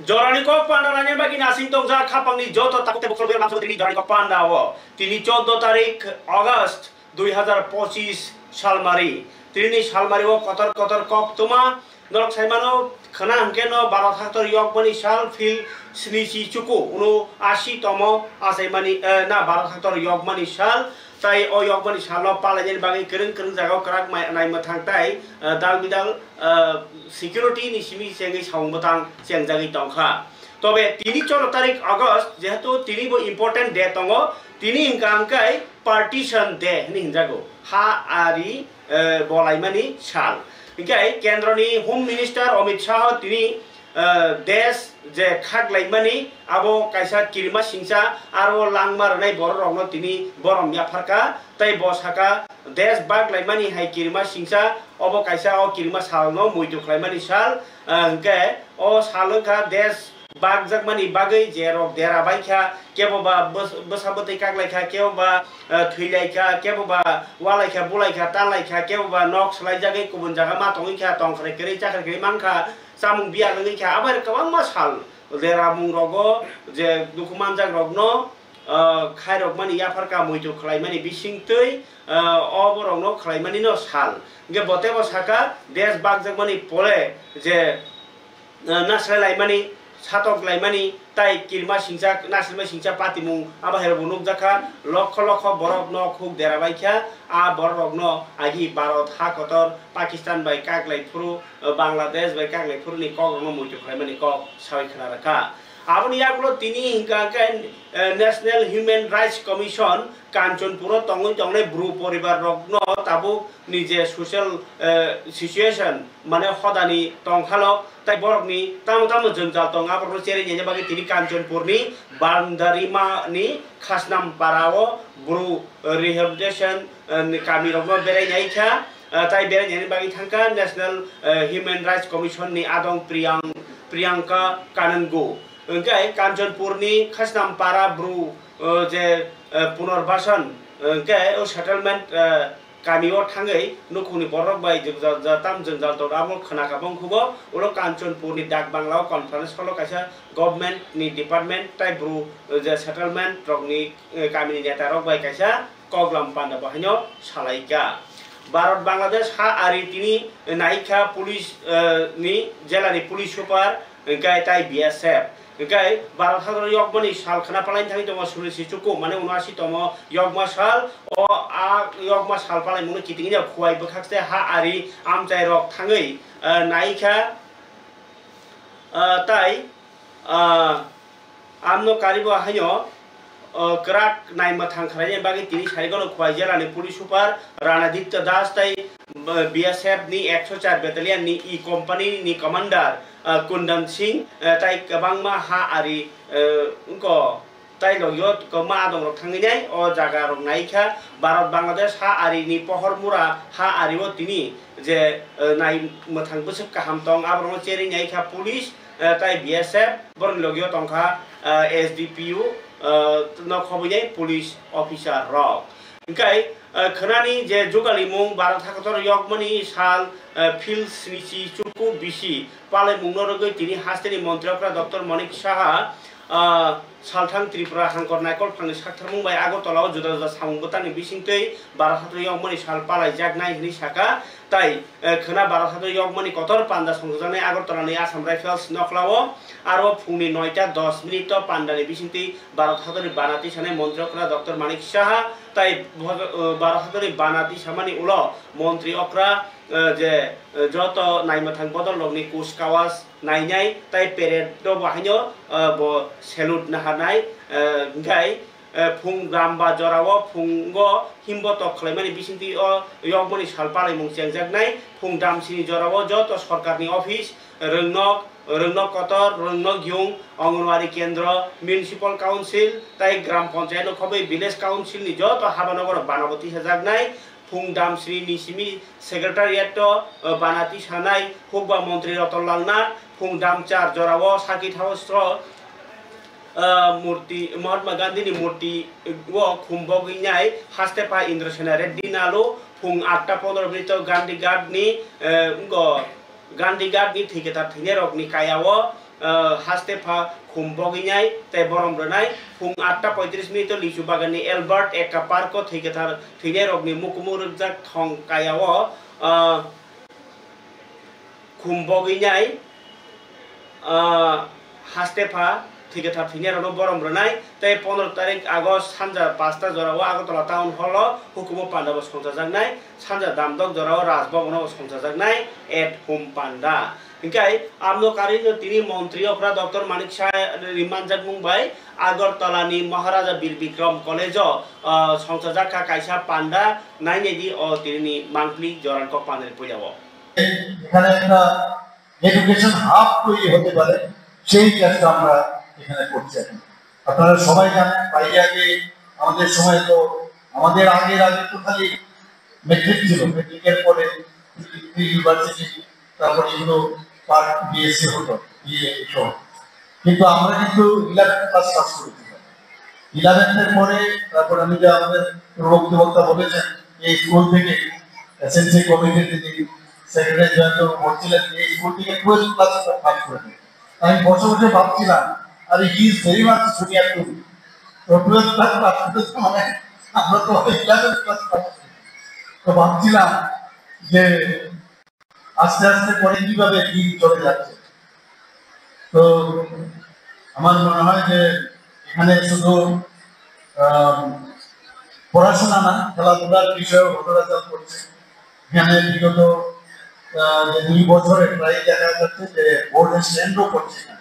Jorani kok panda ranya bagi nasing tongsa kapang ni joto takut tebuk lebih langsung dari jorani kok panda wo. Tini 14 tarik August 2025 salmari. Tini salmari wo kotor kok tuma norok saimano khana hangke no 12 haktor yok mani sal fil snisi cuku uno 80 tomo asaimani na 12 haktor yok mani sal tai o yok mani sal no palanya bagi kereng jaga kerak nai matang tai dal bidal security ni simi sengi saung batang siang jagi tongkha tobe tini 14 tarik August jehetu tini bo important day tongo tini hingkangkai partition day ni hinjago ha ari bolaimani sal Ingkai Kendrani Home Minister Amit Shah tini desh je khaglaimani abo kaisa kirima singsa aro langmar nai bororongno tini borom yafarka tai bosaka desh baglaimani hai kirima singsa abo kaisa o kirima salno muitu khlaimani sal ingkai o salka desh bagjak mani bagai jerok dera baikha keboba besabotai kaglaikha keboba thuilaikha keboba walaikha bulaikha tanlaikha keboba nok slaijagai kubun jaga ma tongikha tongkhre keri chakre keri mangkha samung biar lengikha abar kabang masal dera mung rogo je dukumanjak rogno khairok mani yafarka muitu khlaimani bisingtui oborongno khlaimani no sal nge botebo saka desh bagjak mani pole je naslailai satok laimani tai kirma singsa nasilma singsa patimung aba herbo nukjaka lokho lokho borok no khuk derabaikha a borok no agi Bharat ha kotor Pakistan bai kaglai furu Bangladesh bai kaglai furu ni kok no muitu laimani kok sawi khana rakha aboni yagulo tini hingka National Human Rights Commission Kanchanpur tongnai bru poribar rokno tabu nije social situation mane hodani tongkhalo tai borok ni tamu jengjal tong apro ceri nya bagi tini Kanchanpur ni Bandarima ni khasnam parao bru rehabilitation kami rokno berai nyaikha tai berai nyani bagi thangka National Human Rights Commission ni adong Priyanka Kanango engkai Kanchanpur ni khasnam para bru je punorbasan engkai o settlement kami o thangai nukuni borok bai tam jengjal to amo khana kabong khubo oro Kanchanpur ni dak bangla conference holo kaisa government ni department tai bru je settlement rok ni kami ni neta rok bai kaisa koglam panda bahanyo salaika Bharat Bangladesh ha ari tini naikha police ni jela ni police super engkai tai BSF engkai Bharat Hador yokmani sal khana palain thangi tomo sulisi cukup mane 79 tomo yokma sal o a yokma sal palai mune kitingi ja khuai bekhakste ha ari amchai rok thangai naikha tai amno karibo hayo kerak naima thangkhrai bagi tini saigolo khuai jela ni police super Ranaditya Das tai BSF ni 104 battalion ni e company ni commander Kundan Singh tai kabangma ha ari unko tai logyot ko ma dong rok thangi nai o jaga rok naikha Bharat Bangladesh ha ari ni pohor mura ha ari o tini je nai mathang busuk kaham tong abrong cheri naikha police tai BSF born logyo tongkha SDPU no khobujai police officer rok engkai khanani je jogalimung Bharat Hakator yokmani sal fil snisi chuku bisi palai mungnorogoi tini hasteni montriokra Dr. Manik Saha salthang Tripura hangkor naikol phangni saktharmung bai agotolao juda juda samungbatani bisingtei Bharat Hakator yokmani sal palai jagnai hini saka tai khana Bharat Hakator yokmani kotor panda songjanai Agartala ni Assam Rifles noklao aro phungni 9:10 minute pandani bisingtei Bharat Hakator banati sanai montriokra Dr. Manik Saha tai Bharat Hakator banati samani ulo montri okra je joto naimathang bodol logni kuskawas nainai tai parade do bahanyo bo salute nahanai ngai phung ramba jorawo phungo himboto khlaimani bisingti o yokmani salpalai mungchengjak phung damsini jorawo joto sarkarni office Rengnok kotor rengnok yung Anganwadi kendra municipal council tai gram panchayat khobai village council ni joto habanogor banabati sajaknai phung damsri ni simi secretariat to banati sanai hukba mantri Ratonlal Nath phung damchar jorawo sakit house murti Mahatma Gandhi ni murti wo khumbogi nyai Hastepa Indrasena Reddy nalo phung 8:15 minute Gandhi Guard ni Gandhi Guard ni thiketar thine rok ni kayao हास्तेफा खुम्बगिनाय ते बरमब्रनाय फुं 8:35 लिसु बागाननि Albert एका park थैगेथार थैनाय रगनि मुकुमुरुजा थंकायाव खुम्बगिनाय हास्तेफा थैगेथार थैनाय रगनो बरमब्रनाय ते 15 तारिख August सानजा 5टा जराव आगरतला टाउन हल हुकुम पान्डाबो संजाजानाय सानजा दामदक जराव राजभवनाव संजाजानाय एट होम पान्डा इनकाय आमनो कारिनो तिनी मन्त्रीफ्रा डॉक्टर मानिक शाह रिमानजाक मुंबाई आगरतलानि महाराजा बीर विक्रम कलेज संजाजाका कायसा पान्डा नाइनेदि ओ तिनी मांकली जरानक पान्डेर पुजाबो এখানে একটা এডুকেশন হাব তৈরি হতে পারে সেই কাজটা আমরা এখানে করছি। আপনারা সবাই জানেন বাইরে আগে আমাদের সময় তো আমাদের আগে তো খালি মেট্রিক ছিল, মেট্রিকের পরে ইউনিভার্সিটি তারপর এগুলো পার্ট বিএসসি হতো বিএ সহ, কিন্তু আমরা কিন্তু 11 ক্লাস পাস করেছি। 11 পরে তারপর আমি যে আমাদের বক্তা বলেছেন এই স্কুল থেকে এসএনসি কমিটির যিনি সেক্রেটারি জয়ন্ত বলছিলেন এই স্কুল থেকে 12 ক্লাস পাস করেছে। আমি বসে বসে ভাবছিলাম আরে he is very much junior to me, তো 12 ক্লাস পাস করতে মানে আমরা তো 11 ক্লাস পাস তো ভাবছিলাম যে আস্তে আস্তে পরে কিভাবে দিন চলে যাচ্ছে। তো আমার মনে হয় যে এখানে শুধু পড়াশোনা না খেলাধুলার বিষয়েও ঘটনাচল করছে। এখানে বিগত 2 বছরে প্রায় দেখা যাচ্ছে যে বোর্ডের স্ট্যান্ডও করছে না।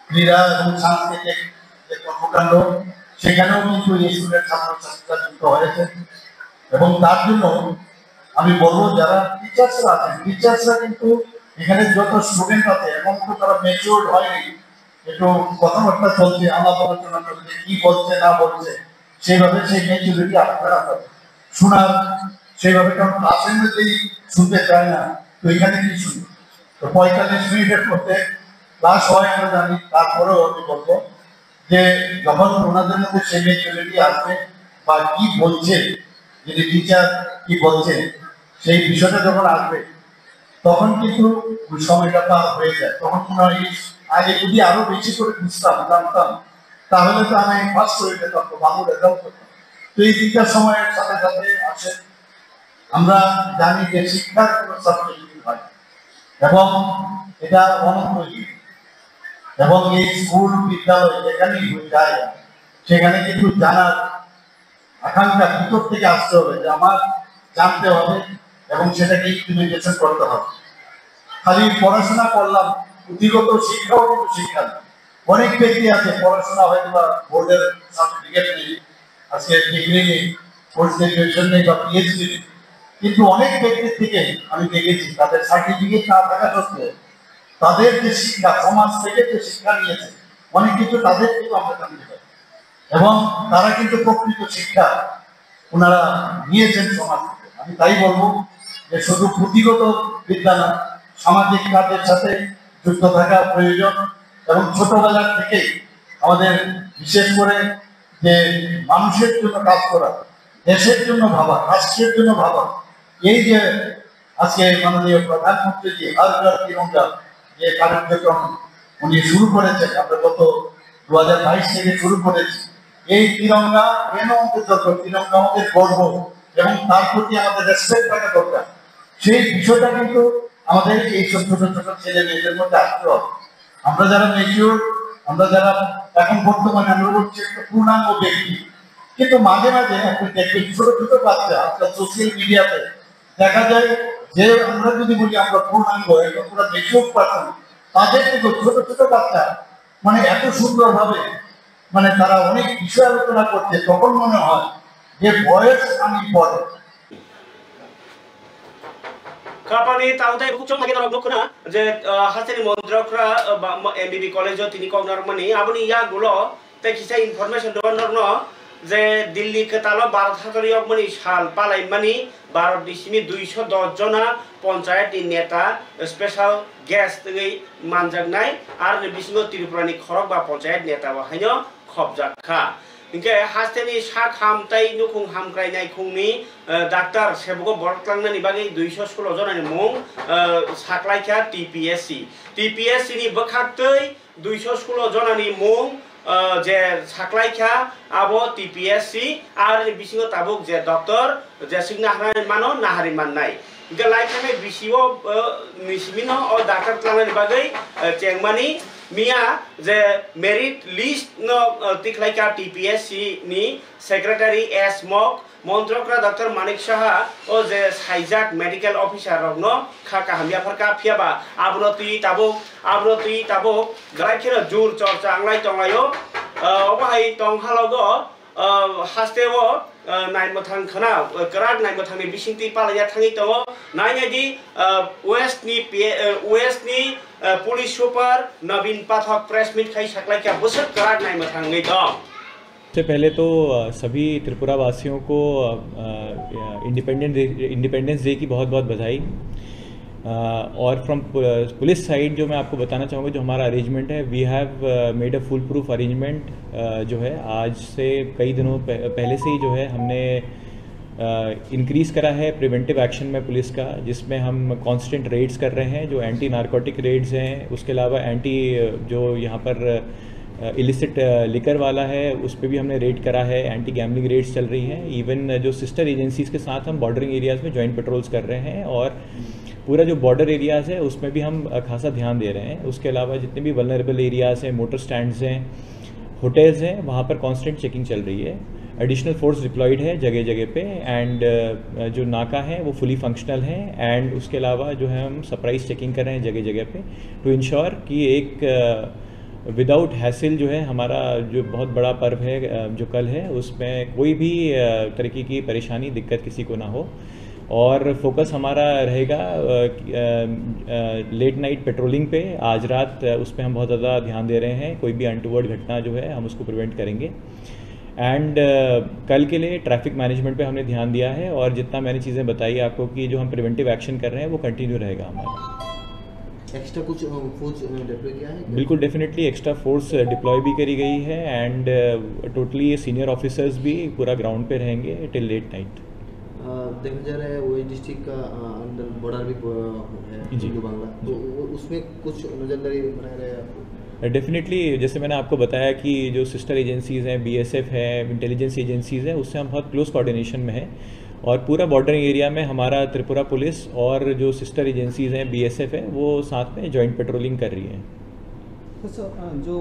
ক্রীড়া এবং সাংস্কৃতিক যে কর্মকাণ্ড সেখানেও কিন্তু এই স্কুলের ছাত্রছাত্রীরা যুক্ত হয়েছে এবং তার জন্য আমি বলবো যারা টিচার্সরা আছেন টিচার্সরা কিন্তু এখানে যত স্টুডেন্ট আছে এখন তো তারা ম্যাচিউরড হয়নি, একটু কথাবার্তা চলছে আলাপ আলোচনা চলছে কি বলছে না বলছে সেইভাবে সেই ম্যাচিউরিটি আপনারা শোনার সেইভাবে কারণ ক্লাসের মধ্যেই শুনতে চায় না, তো এখানে কি শুনবে তো 45 মিনিটের মধ্যে ক্লাস হয় আমরা জানি। তারপরেও আমি বলবো যে যখন ওনাদের মধ্যে সেই ম্যাচিউরিটি আসবে বা কি বলছে যদি টিচার কি বলছে সেই বিষয়টা যখন আসবে তখন কিন্তু সময়টা পার হয়ে যায়। তখন মনে হয় আগে যদি আরো বেশি করে বুঝতাম জানতাম তাহলে তো আমি ফার্স্ট হয়ে যেতাম, তো ভালো রেজাল্ট করতাম। তো এই 3টা সময়ের সাথে সাথে আসে আমরা জানি যে শিক্ষার কোনো সাবজেক্ট হয় এবং এটা অনন্তই এবং এই স্কুল বিদ্যালয় যেখানেই যায় সেখানে কিন্তু জানার আকাঙ্ক্ষা ভিতর থেকে আসতে হবে যে আমার জানতে হবে এবং সেটাকে ইমপ্লিমেন্টেশন করতে হবে। খালি পড়াশোনা করলাম পুঁথিগত শিক্ষাও কিন্তু শিক্ষা না। অনেক ব্যক্তি আছে পড়াশোনা হয়তো বা বোর্ডের সার্টিফিকেট নেই, আজকে ডিগ্রি নেই, পোস্ট গ্রাজুয়েশন নেই বা পিএইচডি নেই, কিন্তু অনেক ব্যক্তির থেকে আমি দেখেছি তাদের সার্টিফিকেট না থাকা সত্ত্বেও তাদের যে শিক্ষা সমাজ থেকে যে শিক্ষা নিয়েছে অনেক কিছু তাদের থেকে আমরা জানতে পারি এবং তারা কিন্তু প্রকৃত শিক্ষা ওনারা নিয়েছেন সমাজ থেকে। আমি তাই বলবো যে শুধু পুঁথিগত বিদ্যা না সামাজিক কাজের সাথে যুক্ত থাকা প্রয়োজন এবং ছোটবেলার থেকে আমাদের বিশেষ করে যে মানুষের জন্য কাজ করা, দেশের জন্য ভাবা, রাষ্ট্রের জন্য ভাবা, এই যে আজকে মাননীয় প্রধানমন্ত্রী যে হর ঘর তিরঙ্গা যে কার্যক্রম উনি শুরু করেছেন আমরা গত 2022 থেকে শুরু করেছি। এই তিরঙ্গা কেন আমাদের তিরঙ্গা আমাদের গর্ব এবং তার প্রতি আমাদের রেসপেক্ট থাকা দরকার, সেই বিষয়টা কিন্তু আমাদের এই ছোট ছোট ছেলে মেয়েদের মধ্যে আসতে হবে। আমরা যারা ম্যাচিউর, আমরা যারা এখন বর্তমানে আমরা বলছি একটা পূর্ণাঙ্গ ব্যক্তি, কিন্তু মাঝে মাঝে আপনি দেখবেন ছোট ছোট বাচ্চা আজকাল সোশ্যাল মিডিয়াতে দেখা যায় যে আমরা যদি বলি আমরা পূর্ণাঙ্গ একদম পুরো ম্যাচিউর পার্সন, তাদের থেকে ছোট ছোট বাচ্চা মানে এত সুন্দরভাবে মানে তারা অনেক বিষয় আলোচনা করছে, তখন মনে হয় যে বয়স আমি পড়ে কাপানি তাউতাই বুকচং মাগে নরক লক্ষনা যে হাসিনি মন্ত্রকরা এমবিবি কলেজ তিনি কগনার মানি আবনি ইয়া গুলো তে কিসা ইনফরমেশন দন নরন যে দিল্লি কেতালো ভারত হাতরিয়ক মানি সাল পালাই মানি ভারত দিসিমি 210 জনা পঞ্চায়েত নেতা স্পেশাল গেস্ট গই মানজাগনাই আর বিসিনো ত্রিপুরানি খরক বা পঞ্চায়েত নেতা বাহাইনো খবজাখা इनके हास्टेनि सा हामताय नुखुं हामग्रायनाय खुंनि डाक्टर सेबको बरक्लांनायनि बागै 216 जनानि मुं साख्लायखा TPSC नि बखाक्तै 216 जनानि मुं जे साख्लायखा आबो TPSC आरो बिसिङाव ताबुक जे डक्टर जे सिगना हानाय मानो नाहारि माननाय इनके लाइखाने बिसिङाव निसिमिनो अ डाक्टर क्लांनायनि बागै चेंगमानि मिया जे मेरिट लिस्ट नो तिखलायखा TPSC नि सेक्रेटारि एस मक मंत्रकरा डॉक्टर मानिक साहा ओ जे साइजाक मेडिकल ऑफिसर रगनो खाका हमियाफरका फियाबा आब्रति ताबुक गलायखेर जुर चर्चा आंलाय तंलायो अबाहाय तंहालगो हास्टेव नायमथां खना कराग नायमथांनि बिसिंति पालाया थाङि दङ नायनायदि वेस्ट नि पुलिस सुपार नवीन पाठक प्रेस मीट खाइ साख्लायखा बोसोर कराग नायमथाङै दं। सबसे पहले तो सभी त्रिपुरा वासियों को इंडिपेंडेंस डे की बहुत बहुत बधाई। और फ्रॉम पुलिस साइड जो मैं आपको बताना चाहूँगा जो हमारा अरेंजमेंट है, we have made a foolproof arrangement जो है आज से कई दिनों पहले से ही जो है हमने इंक्रीज़ करा है प्रिवेंटिव एक्शन में पुलिस का, जिसमें हम कांस्टेंट रेड्स कर रहे हैं जो एंटी नारकोटिक रेड्स हैं। उसके अलावा एंटी जो यहाँ पर इलिसिट लिकर वाला है उस पर भी हमने रेड करा है, एंटी गैमलिंग रेड्स चल रही हैं। इवन जो सिस्टर एजेंसीज़ के साथ हम बॉर्डरिंग एरियाज़ में जॉइंट पेट्रोल्स कर रहे हैं और पूरा जो बॉर्डर एरियाज़ है उसमें भी हम खासा ध्यान दे रहे हैं। उसके अलावा जितने भी वल्नरेबल एरियाज़ हैं, मोटर स्टैंड्स हैं, होटल्स हैं, वहाँ पर कांस्टेंट चेकिंग चल रही है। एडिशनल फोर्स डिप्लॉयड है जगह जगह पे एंड जो नाका है वो फुली फंक्शनल है एंड उसके अलावा जो है हम सरप्राइज चेकिंग कर रहे हैं जगह जगह पे टू इंश्योर कि एक विदाउट हैसिल जो है हमारा जो बहुत बड़ा पर्व है जो कल है उसमें कोई भी तरीके की परेशानी दिक्कत किसी को ना हो। और फोकस हमारा रहेगा लेट नाइट पेट्रोलिंग पे। आज रात उस पर हम बहुत ज़्यादा ध्यान दे रहे हैं, कोई भी अनटूवर्ड घटना जो है हम उसको प्रिवेंट करेंगे। एंड कल के लिए ट्रैफिक मैनेजमेंट पे हमने ध्यान दिया है और जितना मैंने चीज़ें बताई आपको कि जो हम प्रिवेंटिव एक्शन कर रहे हैं वो कंटिन्यू रहेगा हमारा। एक्स्ट्रा कुछ फोर्स डिप्लॉय किया है? बिल्कुल डेफिनेटली एक्स्ट्रा फोर्स डिप्लॉय भी करी गई है एंड टोटली सीनियर ऑफिसर्स भी पूरा ग्राउंड पे रहेंगे टिल लेट नाइट। देखा जा रहा है वो डिस्ट्रिक्ट का अंदर बॉर्डर भी है हिंदू बांग्ला, तो उसमें कुछ नजरदारी बनाए रहे आपको? डेफिनेटली जैसे मैंने आपको बताया कि जो सिस्टर एजेंसीज़ हैं, BSF है, इंटेलिजेंस एजेंसीज़ हैं, उससे हम बहुत क्लोज कोऑर्डिनेशन में हैं और पूरा बॉर्डरिंग एरिया में हमारा त्रिपुरा पुलिस और जो सिस्टर एजेंसीज़ हैं BSF है वो साथ में जॉइंट पेट्रोलिंग कर रही हैं। तो जो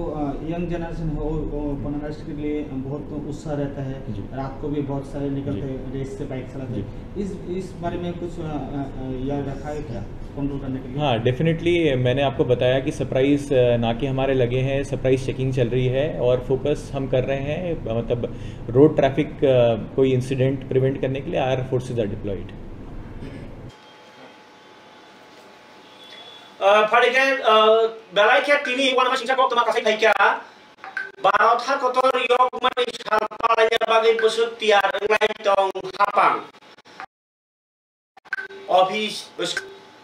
यंग जनरेशन है वो पनारस के लिए बहुत उत्साह रहता है, रात को भी बहुत सारे निकलते हैं रेस से बाइक चलाते हैं। इस बारे में कुछ याद रखा है क्या कंट्रोल करने के लिए? हाँ डेफिनेटली मैंने आपको बताया कि सरप्राइज नाके हमारे लगे हैं, सरप्राइज चेकिंग चल रही है और फोकस हम कर रहे हैं मतलब रोड ट्रैफिक कोई इंसिडेंट प्रिवेंट करने के लिए आर फोर्सेज आर डिप्लॉयड। फड़के बेलायखे तिनी वानमा सिंसा कक्तमा कासै फाइका बारावथा कतर योग मानि सालपालाया बागै बोसोर तियार ओंलाय दं हापां ऑफिस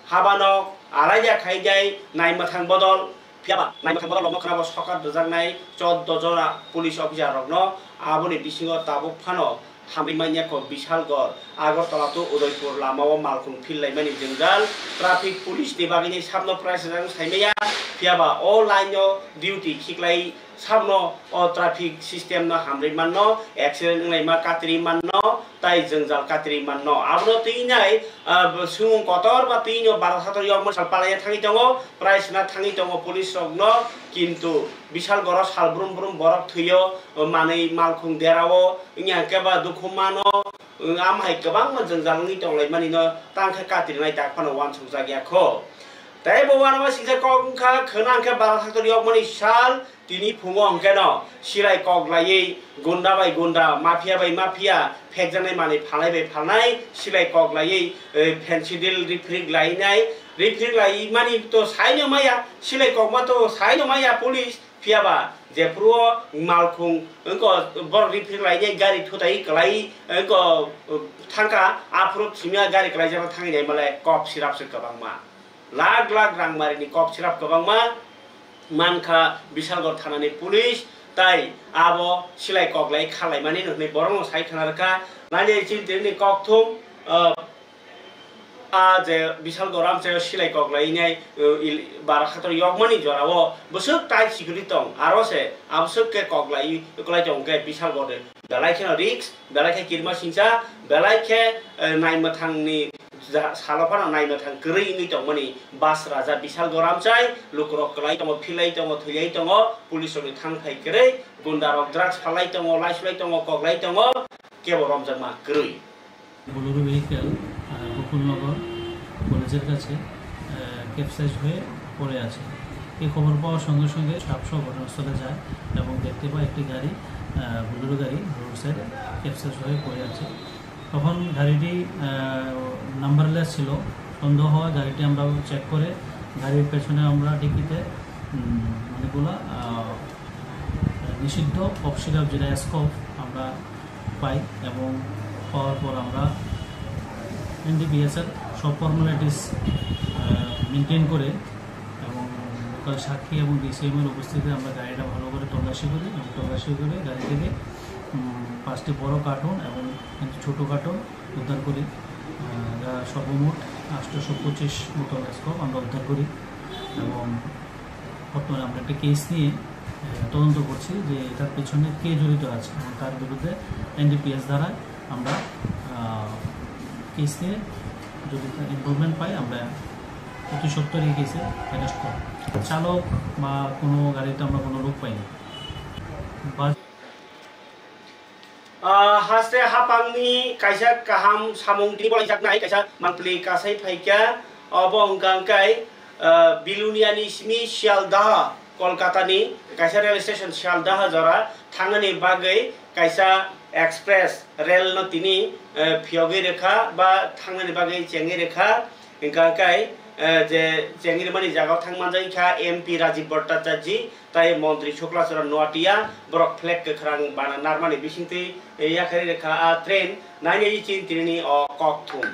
हाबानक आलाया खाइजाय नायमथां बदल फियाबा नायमथां बदल लमो खनाबो सरकार दजांनाय 14 जना पुलिस अफिसार रगनो आबोनि बिसिङाव ताबुक फानो हामिमानियाखौ बिशालगढ़ आगरतला तो उदयपुर लामाव मालखुं फिल्लायमानि जंजाल ट्राफिक पुलिस नि बागैनि साबनो प्राइसजों साइमाया फियाबा अ लाइनो डिउटी खिक्लाय साबनो अ ट्राफिक सिस्टेम न हामरै माननो एक्सिडेंट नायमा कातरि माननो ताइ जंजाल कातरि माननो आबनो तिनाय सुं कतर बा तिनो 12 सातर यग मसाल पालाया थाङि दङ प्राइस ना थाङि दङ पुलिस रगनो किन्तु बिशालगढ़ सालब्रुम ब्रुम बरफ थैयो मानै मालखुं देरावो इया केबा दुखुमानो आमहाय गोबां जंजालनि दंलायमानिनो तांखा कातिरनाय दाखफानो वानसुं जागियाखौ ताइ बवानवा सिंसा कखा खोनांखा 12 सातर यग मनि साल तिनी फुङो अंकेनो सिराय कगलायै गुन्दा बाय गुन्दा माफिया बाय माफिया फेकजानाय माने फानाय बाय फानाय सिलाय कगलायै फेन्सिडिल रिफ्रिग लायै मानि तो साइनो माया सिलाय कगमा तो साइनो माया पुलिस फियाबा जेप्रो मालखुं अंको बर रिफ्रिग लायै गारि थुताय कलाई अंको थांका आफ्रुत सिमिया गारि कलाई जाना थांनाय मालाय कप सिरापसो गोबांमा लाख लाख रां मारिनि कप सिराप गोबांमा मानखा बिशालगढ़ थानानि पुलिस তাই আবো সিলাই কগলাই খালাই মানে নুনি বরং সাই খানারকা নাইনে চিন্তিনি ককথুম যে বিশাল গরম যে সিলাই কগলাই নাই বার খাতর ইয়গমানি জরাও বসুক তাই সিকিউরিটি দं আরো সে আবসুককে কগলাই কলাই দंকে বিশাল গদে বেলাইখে রিক্স বেলাইখে কিরমা সিংসা বেলাইখে নাইমথাंनि सालफाना नायनो थां ग्रैनि दं माने बास राजा बिशाल गराम चाय लुकरक कलाई दं फिलाई दं थैयै दं पुलिसनि थां फाइकरै गुन्डारक ड्राग्स फालाय दं लाइसलाय दं कगलाय दं केबल रमजान मा ग्रै बोलेरो ভেহিকেল গোকুলনগর কলেজের কাছে ক্যাপসাইজ হয়ে পড়ে আছে। এই খবর পাওয়ার সঙ্গে সঙ্গে সাপসহ ঘটনাস্থলে যায় এবং দেখতে পায় একটি গাড়ি বোলেরো গাড়ি রোড সাইডে ক্যাপসাইজ হয়ে পড়ে আছে। তখন গাড়িটি নাম্বারলেস ছিল, সন্দেহ হওয়া গাড়িটি আমরা চেক করে গাড়ির পেছনে আমরা ডিকিতে অনেকগুলো নিষিদ্ধ কফ সিরাপ যেটা স্কপ আমরা পাই এবং পাওয়ার পর আমরা এনডিপিএসের সব ফর্মালিটিস মেনটেন করে এবং লোকাল সাক্ষী এবং ডিসিএমের উপস্থিতিতে আমরা গাড়িটা ভালো করে তল্লাশি করি এবং তল্লাশি করে গাড়ি থেকে 5টি বড় কার্টুন এবং ছোটো কার্টুন উদ্ধার করি, যা সর্বমোট 825 বোতল স্কপ আমরা উদ্ধার করি এবং বর্তমানে আমরা একটা কেস নিয়ে তদন্ত করছি যে এটার পিছনে কে জড়িত আছে এবং তার বিরুদ্ধে এনডিপিএস দ্বারা আমরা কেস নিয়ে যদি ইনভলভমেন্ট পাই আমরা অতি সত্তর এই কেসে অ্যারেস্ট করি। চালক বা কোনো গাড়িতে আমরা কোনো লোক পাইনি। हास्ते हापांनि कायसा काहाम सामुंनि बलायजाकनाय कायसा मांप्लि कासाय फाइका अबंगांकाय बिलुनियानि सिमी शियालदाह कलकातानि कायसा रेल स्टेशन शियालदाह जरा थांनानै बागै कायसा एक्सप्रेस रेल नतिनि फियगै रेखा बा थांनानै बागै जेंगै रेखा गांकाय जे जेंगिर मानि जागाव थांमानजायखा एमपी राजीव भट्टाचार्य ताई मंत्री शुक्लाचरण नोआटिया ब्रक फ्लेग गखरां बाना नारमानि बिसिंति याखरि रेखा ट्रेन नाइनि चिन्तिनि अ ककथुम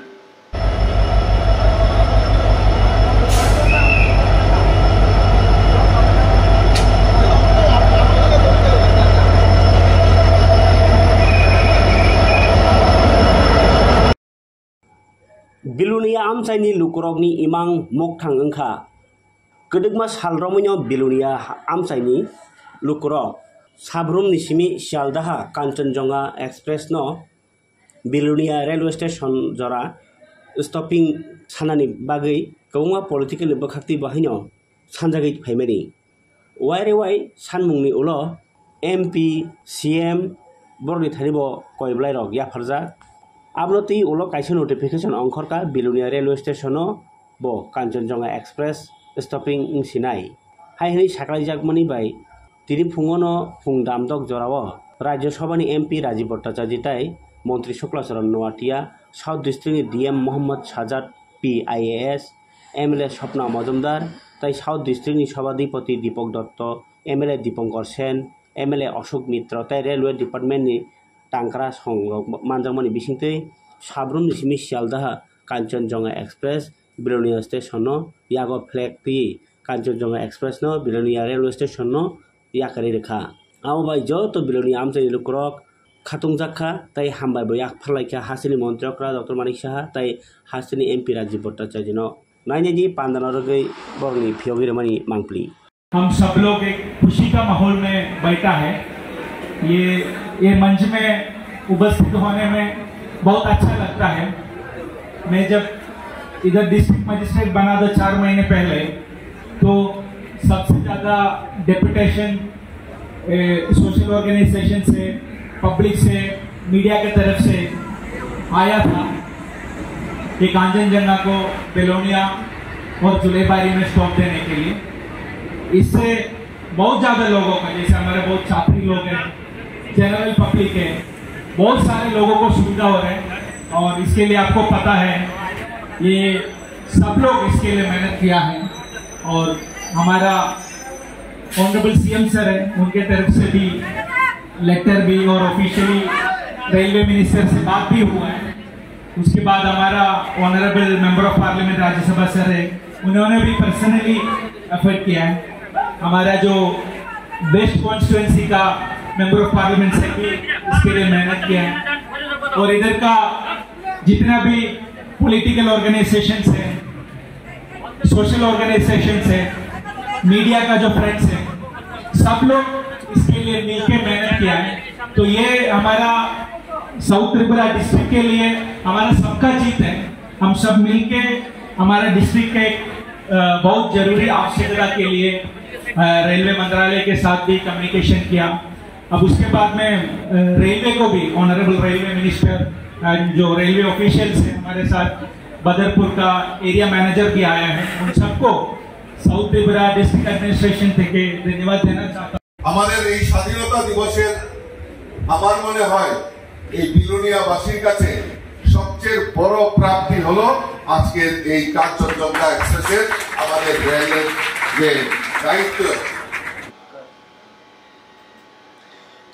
बिलुनिया आमसाइनि लुकरकनि इमां मोगथां ओंखा गदगमा सालरमैनो बिलुनिया आमसाइनि लुकरक साब्रुम निसिमी शियालदाहा कांचनजंगा एक्सप्रेस न बिलुनिया रेलवे स्टेशन जरा स्टपिंग सानानि बागै गौमा पलिटिकल बखाक्ति बाहायनो सानजागै फाइमानि वाइरे वाइ सानमुंनि उल एमपी सीएम बरनि थानिबो कयब्लायरक याफारजा आबनती उल कायसे नोटिफिकेशन अंखरका बिलुनिया रेलवे स्टेशन बो कांचनजंगा एक्सप्रेस स्टपिंग सिनाय हाइहै साकलायजाकमानि बाय तिनि फुङनो फुं दामदक जराव राज्यसभानि एमपी राजीव भट्टाचार्य ताई मंत्री शुक्लाचरण नोआटिया साउथ डिस्ट्रिक्टनि DM Mohammad Sajad PIAS MLA Swapna Majumdar ताई साउथ डिस्ट्रिक्टनि सभाधिपति दीपक दत्त एमएलए दीपंकर सेन एमएलए अशोक मित्र ताई रेलवे डिपार्टमेंटनि टांकरा मानजामानि बिसिंतै साब्रुम निसिमी शियालदाहा कांचनजंगा एक्सप्रेस बिलुनिया स्टेशन यागो फ्लैग ती कांचनजंगा एक्सप्रेस न बिलुनिया रेलवे स्टेशन न याकरि रेखा आव बाय जत बिलुनिया आमसाइ लुकरक खातुंजाखा ताई हामबाय बयाक फरलायखा हासिनि मन्त्रिकरा डॉक्टर मानिक साहा ताई हासिनि एमपी राजीव भट्टाचार्य न नाइनेदि पांदानरगै बरनि फियोगिरमानि मांगप्ली हम सब लोग एक खुशी का माहौल में बैठा है। ये मंच में उपस्थित होने में बहुत अच्छा लगता है। मैं जब इधर डिस्ट्रिक्ट मजिस्ट्रेट बना था 4 महीने पहले, तो सबसे ज़्यादा डेपुटेशन सोशल ऑर्गेनाइजेशन से, पब्लिक से, मीडिया के तरफ से आया था कि कांचनजंगा को बिलोनिया और जुलेबारी में स्टॉप देने के लिए। इससे बहुत ज़्यादा लोगों का, जैसे हमारे बहुत छात्री लोग हैं, जनरल पब्लिक है, बहुत सारे लोगों को सुविधा हो रहा है। और इसके लिए आपको पता है ये सब लोग इसके लिए मेहनत किया है और हमारा ऑनरेबल सीएम सर है, उनके तरफ से भी लेटर भी और ऑफिशियली रेलवे मिनिस्टर से बात भी हुआ है। उसके बाद हमारा honourable member of parliament Rajya Sabha sir है, उन्होंने भी पर्सनली एफर्ट किया है। हमारा जो वेस्ट कॉन्स्टिट्यूएंसी का मेंबर ऑफ पार्लियामेंट से भी इसके लिए मेहनत किया है। और इधर का जितना भी पॉलिटिकल ऑर्गेनाइजेशंस है, सोशल ऑर्गेनाइजेशंस है, मीडिया का जो फ्रेंड्स है, सब लोग इसके लिए मिलकर मेहनत किया है। तो ये हमारा साउथ त्रिपुरा डिस्ट्रिक्ट के लिए हमारा सबका जीत है। हम सब मिलके हमारा डिस्ट्रिक्ट के बहुत जरूरी आवश्यकता के लिए रेलवे मंत्रालय के साथ भी कम्युनिकेशन किया। अब उसके बाद में रेलवे को भी ऑनरेबल रेलवे मिनिस्टर जो रेलवे ऑफिशियल्स हैं हमारे साथ, बदरपुर का एरिया मैनेजर भी आया है, उन सबको साउथ त्रिपुरा डिस्ट्रिक्ट एडमिनिस्ट्रेशन থেকে ধন্যবাদ देना चाहता हूं। আমাদের এই স্বাধীনতা দিবসের আমার মনে হয় এই বিলোনিয়াবাসীর কাছে সবচেয়ে বড় প্রাপ্তি হলো আজকের এই কাঞ্চনজঙ্ঘা এক্সপ্রেসের আমাদের রেলের যে দায়িত্ব।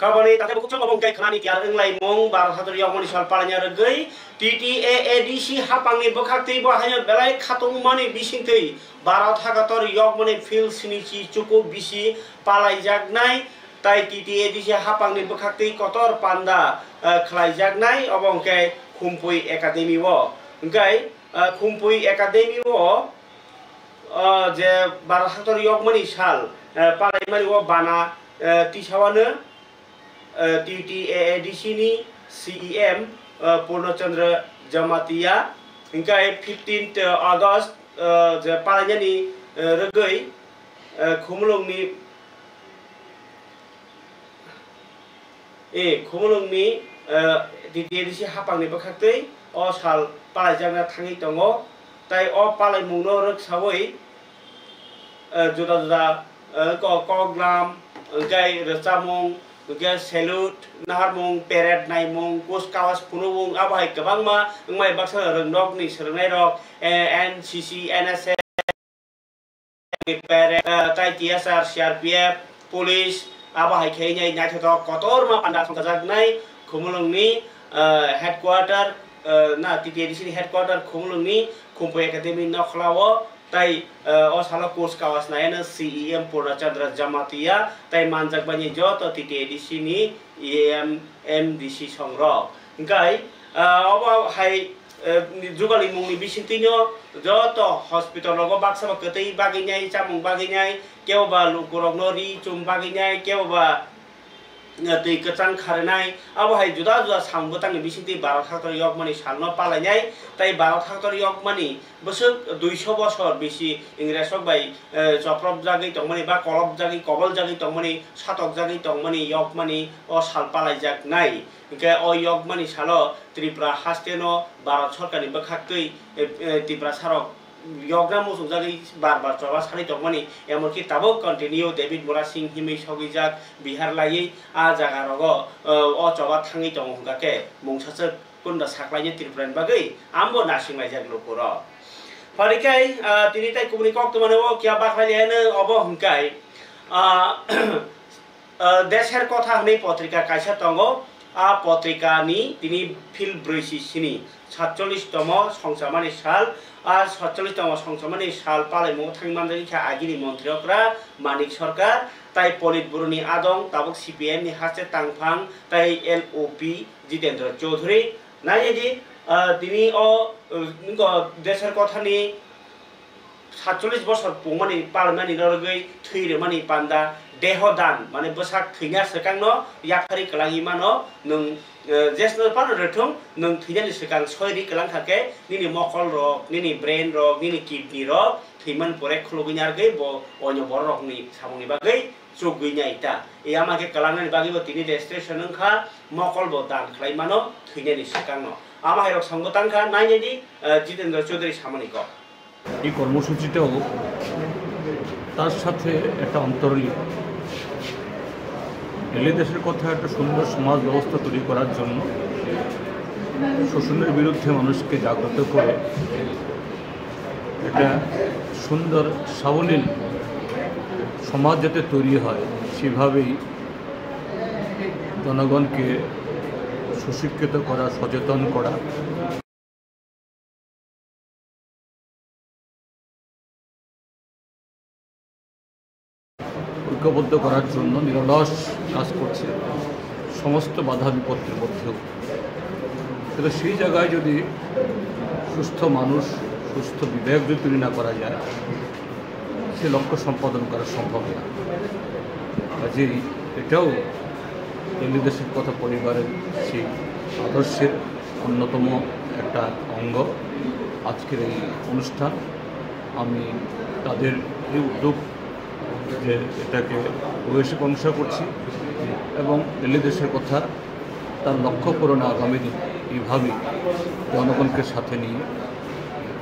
Kabani tak buku cuma bongkai kerana tiada orang lain mong barat satu yang moni soal palanya regai TTAADC hapang ni bekakti bahaya belai khatung mani bising tei barat hakator yok moni feel sinici cukup bisi palai jagnai tai TTAADC hapang ni bekakti kotor panda khlai jagnai obongkai kumpui akademi wo engkai kumpui akademi wo je barat hator yok moni sal palai mani wo bana tisawana TTAADC ni CEM Purnachandra Jamatia hingga 15th August je palanya ni regai khumulung ni khumulung ni TTAADC hapang ni bakhaktei o sal palajana thangi tongo tai o palai mungno rek sawai juda juda koglam gai recamung Uga salute, naharmung, peret, naimung, kus kawas punung, abahai kebang ma, ngmai baksa rendok ni serenai rok, NCC, NSS, peret, tai TSR, CRPF, polis, abahai kayaknya nyata tok kotor ma pandas kazak nai, kumulung ni headquarter, na TTAADC ni headquarter kumulung ni kumpul akademi naklawo. Tai osala kurs kawas naena CEM Purnachandra Jamatia tai manjak bani joto TTAADC ni EMDC songrok engkai aba hai jugali mungni bisintinyo joto hospital logo baksa ba ketei baginyai chamung baginyai keu ba lukurok nori chum baginyai keu ba tei kecang kharenai abo hai juda juda sangbotang ni bisinti 12 haktor yok mani salno palainai tai 12 haktor yok mani bosok 200 বছর বেশি ইংরেজক by চপ্রব জাগি তংমানি বা কলব জাগি কবল জাগি তংমানি সাতক জাগি তংমানি yok mani o sal palai jak nai ke o yok mani salo Tripura hasteno Bharat Sarkar ni bakhaktei Tripura sarok yoga musuk jagi bar coba sari tongmani emorki tabo continue David Bora Singh himi sogijak Bihar lai a jaga rogo o coba thangi tong hungake mungsache kunda saklainya Tripura bagai ambo nasing laijak lokoro parikai tini tai kumni kok tumane o kya bakhaliane obo hungkai desher kotha hne potrika kaisa tongo a potrika ni tini fil broisi sini 47তম সংসমানি সাল আর 47তম সংসমানি সাল পালাইমু থাংমানজানি খা আগিনি মন্ত্রীরা মানিক সরকার তাই polit ব্যুরোনি আদং তাবক CPM নি হাসে তাংফাং তাই LOP Jitendra Chowdhury নাইজি তিনি ও দেশের কথা নি 47 বছর পমানি পালমানি রগৈ থৈরমানি পান্ডা দেহদান মানে বসাক থৈনা সেকাংনো ইয়াফারি কলাঙ্গি মানো নং जेसनल पान रथुम नों थैनानि सिगां सयरि कलां थाके निनि मकल रक निनि ब्रेन रक निनि किडनी रक थैमान परे खुलुगिनारगै ब अन्य बर रकनि सामुनि बागै चुगैनायता ए आमाके कलांनानि बागैबो तिनि रेजिस्ट्रेशन नखा मकल ब दान खलाय मानो थैनानि सिगांनो आमा हायरक संगतांखा नायनि जितेंद्र चौधुरी सामनिक এই কর্মসূচিটাও তার সাথে একটা অন্তর্লীন এলে দেশের কথা একটা সুন্দর সমাজ ব্যবস্থা তৈরি করার জন্য শোষণের বিরুদ্ধে মানুষকে জাগ্রত করে একটা সুন্দর সাবলীল সমাজ যাতে তৈরি হয় সেভাবেই জনগণকে সুশিক্ষিত করা সচেতন করা ঐক্যবদ্ধ করার জন্য নিরলস কাজ করছে সমস্ত বাধা বিপত্তির মধ্যেও। কিন্তু সেই জায়গায় যদি সুস্থ মানুষ, সুস্থ বিবেক যদি তৈরি না করা যায়, সে লক্ষ্য সম্পাদন করা সম্ভব না। কাজেই এটাও দিল্লি দেশের কথা পরিবারের সেই আদর্শের অন্যতম একটা অঙ্গ আজকের এই অনুষ্ঠান। আমি তাদের এই উদ্যোগ যে এটাকে বৈশ্বিক অংশ করছি এবং দিল্লি দেশের কথা তার লক্ষ্য পূরণে আগামী দিন এইভাবেই জনগণকে সাথে নিয়ে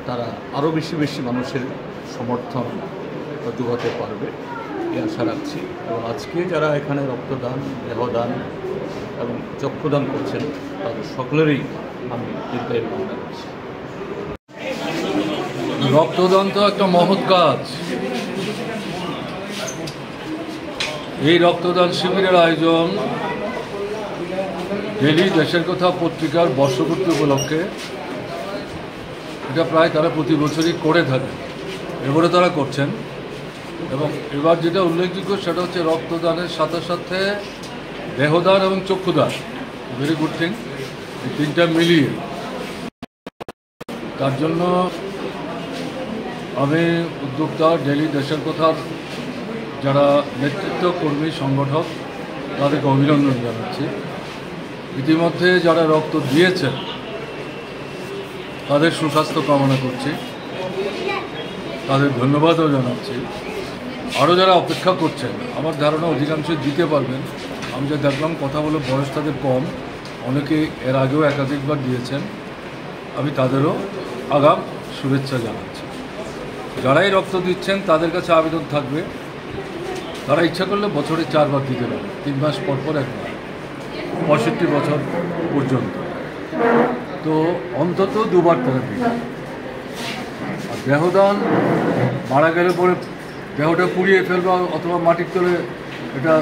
তারা আরও বেশি বেশি মানুষের সমর্থন যোগাতে পারবে এই আশা রাখছি। এবং আজকে যারা এখানে রক্তদান, দেহদান এবং চক্ষুদান করছেন তাদের সকলেরই আমি দীর্ঘায়ু কামনা করছি। রক্তদান তো একটা মহৎ কাজ। এই রক্তদান শিবিরের আয়োজন ডেলি দেশের কথা পত্রিকার বর্ষপূর্তি উপলক্ষে এটা প্রায় তারা প্রতি বছরই করে থাকে, এবারে তারা করছেন। এবং এবার যেটা উল্লেখযোগ্য সেটা হচ্ছে রক্তদানের সাথে সাথে দেহদান এবং চক্ষুদান, ভেরি গুড থিং, এই তিনটা মিলিয়ে। তার জন্য আমি উদ্যোক্তা, ডেলি দেশের কথার যারা নেতৃত্ব কর্মী, সংগঠক, তাদেরকে অভিনন্দন জানাচ্ছি। ইতিমধ্যে যারা রক্ত দিয়েছেন তাদের সুস্বাস্থ্য কামনা করছি, তাদের ধন্যবাদও জানাচ্ছি। আরও যারা অপেক্ষা করছেন, আমার ধারণা অধিকাংশই দিতে পারবেন। আমি যা দেখলাম কথা বলে বয়স তাদের কম, অনেকে এর আগেও একাধিকবার দিয়েছেন। আমি তাদেরও আগাম শুভেচ্ছা জানাচ্ছি। যারাই রক্ত দিচ্ছেন তাদের কাছে আবেদন থাকবে, তারা ইচ্ছা করলে বছরে 4 বার দিতে পারে, 3 মাস পর পর একবার, 65 বছর পর্যন্ত। তো অন্তত 2 বার তারা দিবে। আর দেহদান মারা গেলে পরে দেহটা পুড়িয়ে ফেলবে অথবা মাটির তলে এটা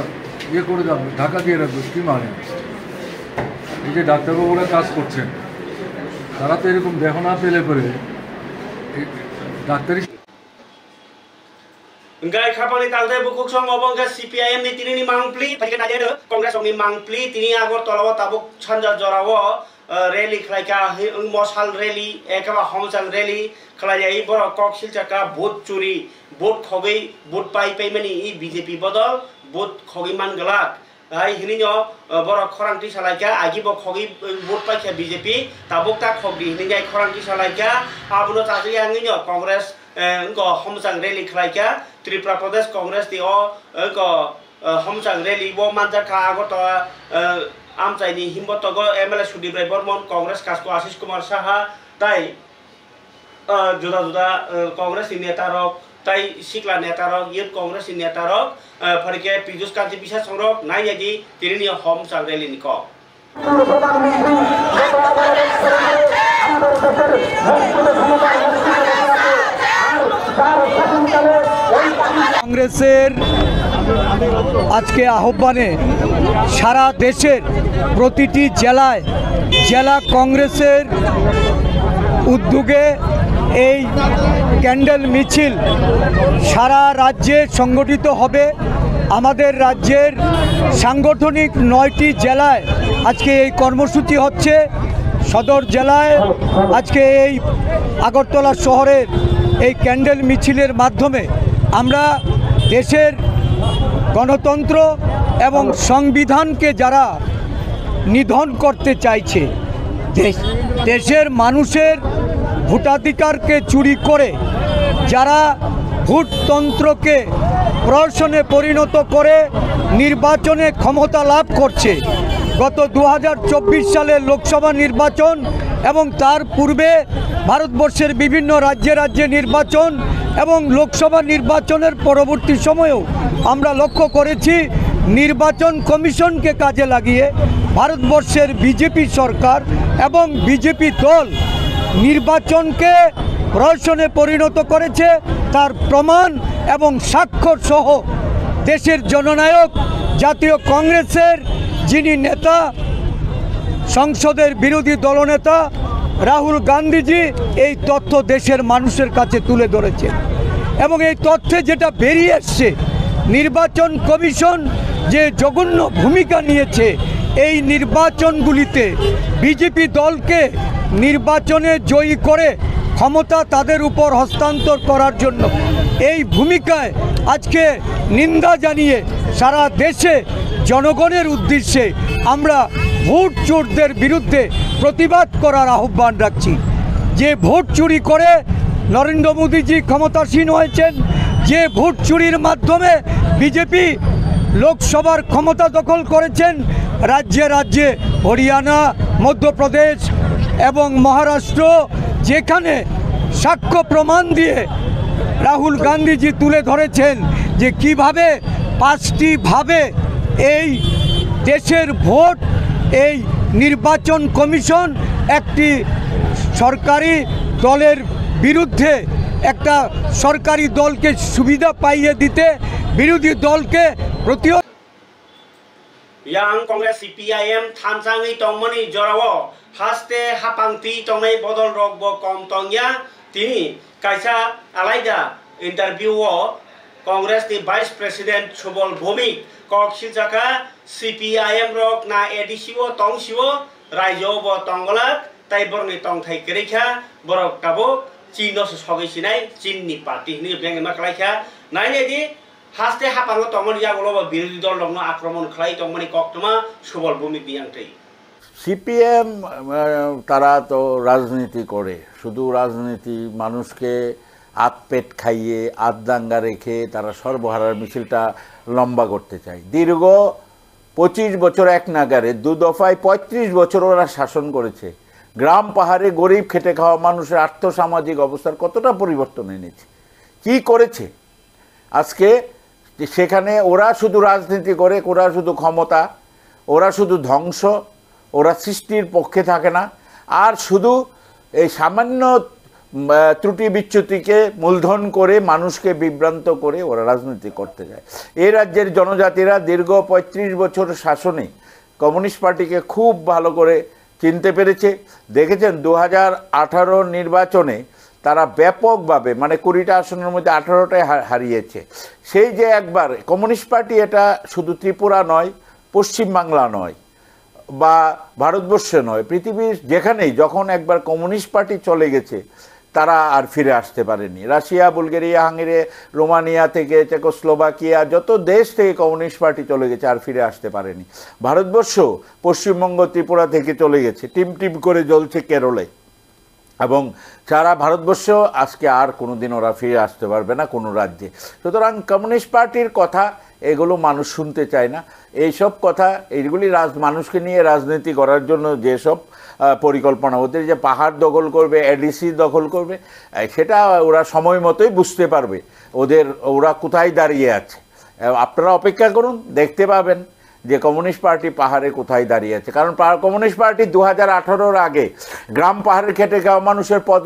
ইয়ে করে যাবে, ঢাকা দিয়ে রাখবে, কী মানে? এই যে ডাক্তারবাবুরা কাজ করছেন তারা তো এরকম দেহ না পেলে পরে ডাক্তারি Ngai kapal ni talde bukuk song obong ke CPIM ni tini ni mangpli, pakai nadia de Kongres song ni mangpli tini agor tolawa tabuk chanja jorawo rally khlaika mosal rally ekaba homsal rally khlaiai boro kok silchaka vote churi vote khogai vote pai mani i BJP bodol vote khogi mangalak ai hininyo boro khorangti salaika agi bo khogi vote pai kha BJP tabuk ta khogi hiningai khorangti salaika abuno tajri anginyo Kongres ko homsang rally khlaika Tripura Pradesh Congress di ko homsang rally bo manja kha agor to amchai ni himbotogo MLA Sudibrai Bormon Congress kasko Ashish Kumar Saha tai juda juda Congress ni neta rok tai sikla neta rok youth Congress ni neta rok pharike Piyush Kanti Biswas songrok nai yadi tini ni homsang rally ni ko কংগ্রেসের আজকে আহ্বানে সারা দেশের প্রতিটি জেলায় জেলা কংগ্রেসের উদ্যোগে এই ক্যান্ডেল মিছিল সারা রাজ্যে সংগঠিত হবে। আমাদের রাজ্যের সাংগঠনিক 9টি জেলায় আজকে এই কর্মসূচি হচ্ছে। সদর জেলায় আজকে এই আগরতলা শহরের এই ক্যান্ডেল মিছিলের মাধ্যমে আমরা দেশের গণতন্ত্র এবং সংবিধানকে যারা নিধন করতে চাইছে, দেশের মানুষের ভোটাধিকারকে চুরি করে যারা ভোটতন্ত্রকে প্রহসনে পরিণত করে নির্বাচনে ক্ষমতা লাভ করছে, গত 2024 সালের লোকসভা নির্বাচন এবং তার পূর্বে ভারতবর্ষের বিভিন্ন রাজ্যে রাজ্যে নির্বাচন এবং লোকসভা নির্বাচনের পরবর্তী সময়েও আমরা লক্ষ্য করেছি নির্বাচন কমিশনকে কাজে লাগিয়ে ভারতবর্ষের বিজেপি সরকার এবং বিজেপি দল নির্বাচনকে প্রহসনে পরিণত করেছে। তার প্রমাণ এবং স্বাক্ষর সহ দেশের জননায়ক জাতীয় কংগ্রেসের যিনি নেতা, সংসদের বিরোধী দলনেতা রাহুল গান্ধীজি এই তথ্য দেশের মানুষের কাছে তুলে ধরেছে। এবং এই তথ্যে যেটা বেরিয়ে এসছে নির্বাচন কমিশন যে জঘন্য ভূমিকা নিয়েছে এই নির্বাচনগুলিতে বিজেপি দলকে নির্বাচনে জয়ী করে ক্ষমতা তাদের উপর হস্তান্তর করার জন্য এই ভূমিকায় আজকে নিন্দা জানিয়ে সারা দেশে জনগণের উদ্দেশ্যে আমরা ভোট চোরদের বিরুদ্ধে প্রতিবাদ করার আহ্বান রাখছি। যে ভোট চুরি করে নরেন্দ্র মোদীজি ক্ষমতাসীন হয়েছেন, যে ভোট চুরির মাধ্যমে বিজেপি লোকসভার ক্ষমতা দখল করেছেন, রাজ্যে রাজ্যে হরিয়ানা, মধ্যপ্রদেশ এবং মহারাষ্ট্র, যেখানে সাক্ষ্য প্রমাণ দিয়ে রাহুল গান্ধীজি তুলে ধরেছেন যে কিভাবে 5টি ভাবে এই দেশের ভোট এই নির্বাচন কমিশন একটি সরকারি দলের বিরুদ্ধে একটা সরকারি দলকে সুবিধা পাইয়ে দিতে বিরোধী দলকে প্রতিহত yang Kongres CPIM thansangi tongmani jorao haste hapangti tongnai bodol rok bo kom tongya tini kaisa alaida interview o Kongres ni Vice President Subol Bhumik kok siljaka CPIM rok na edisiwo tongsiwo raijo bo tongolak tai borni tongthai kerekha borok kabo chino sogai sinai chinni party ni bengma klaikha naine di হাসতে হাপাঙ্গ তমনি জাগলো বা বিরোধী দল লগ্ন আক্রমণ খাই তমনি কক্তমা Subal Bhowmik দিয়াংটাই CPM তারা তো রাজনীতি করে, শুধু রাজনীতি মানুষকে আতপেট খাইয়ে আতদাঙ্গা রেখে তারা সর্বহারার মিছিলটা লম্বা করতে চায়। দীর্ঘ 25 বছর এক নাগারে 2 দফায় 35 বছর ওরা শাসন করেছে। গ্রাম পাহাড়ে গরিব খেটে খাওয়া মানুষের আর্থসামাজিক অবস্থার কতটা পরিবর্তন এনেছে, কি করেছে। আজকে সেখানে ওরা শুধু রাজনীতি করে, ওরা শুধু ক্ষমতা, ওরা শুধু ধ্বংস, ওরা সৃষ্টির পক্ষে থাকে না, আর শুধু এই সামান্য ত্রুটি বিচ্যুতিকে মূলধন করে মানুষকে বিভ্রান্ত করে ওরা রাজনীতি করতে যায়। এই রাজ্যের জনজাতিরা দীর্ঘ 35 বছর শাসনে কমিউনিস্ট পার্টিকে খুব ভালো করে চিনতে পেরেছে। দেখেছেন 2018 নির্বাচনে তারা ব্যাপকভাবে মানে 20টা আসনের মধ্যে 18টাই হারিয়েছে। সেই যে একবার কমিউনিস্ট পার্টি, এটা শুধু ত্রিপুরা নয়, পশ্চিমবাংলা নয় বা ভারতবর্ষে নয়, পৃথিবীর যেখানেই যখন একবার কমিউনিস্ট পার্টি চলে গেছে তারা আর ফিরে আসতে পারেনি। রাশিয়া, বুলগেরিয়া, হাঙ্গেরি, রোমানিয়া থেকে চেকোস্লোভাকিয়া যত দেশ থেকে কমিউনিস্ট পার্টি চলে গেছে আর ফিরে আসতে পারেনি। ভারতবর্ষ পশ্চিমবঙ্গ, ত্রিপুরা থেকে চলে গেছে, টিম টিম করে জ্বলছে কেরলে, এবং সারা ভারতবর্ষ আজকে আর কোনোদিন ওরা ফিরে আসতে পারবে না কোনো রাজ্যে। সুতরাং কমিউনিস্ট পার্টির কথা এগুলো মানুষ শুনতে চায় না। এইসব কথা এইগুলি মানুষকে নিয়ে রাজনীতি করার জন্য যেসব পরিকল্পনা, ওদের যে পাহাড় দখল করবে, এডিসি দখল করবে, সেটা ওরা সময় মতোই বুঝতে পারবে ওরা কোথায় দাঁড়িয়ে আছে। আপনারা অপেক্ষা করুন, দেখতে পাবেন যে কমিউনিস্ট পার্টি পাহাড়ে কোথায় দাঁড়িয়ে আছে। কারণ কমিউনিস্ট পার্টি 2018-র আগে গ্রাম পাহাড়ে খেটে খাওয়া মানুষের পদ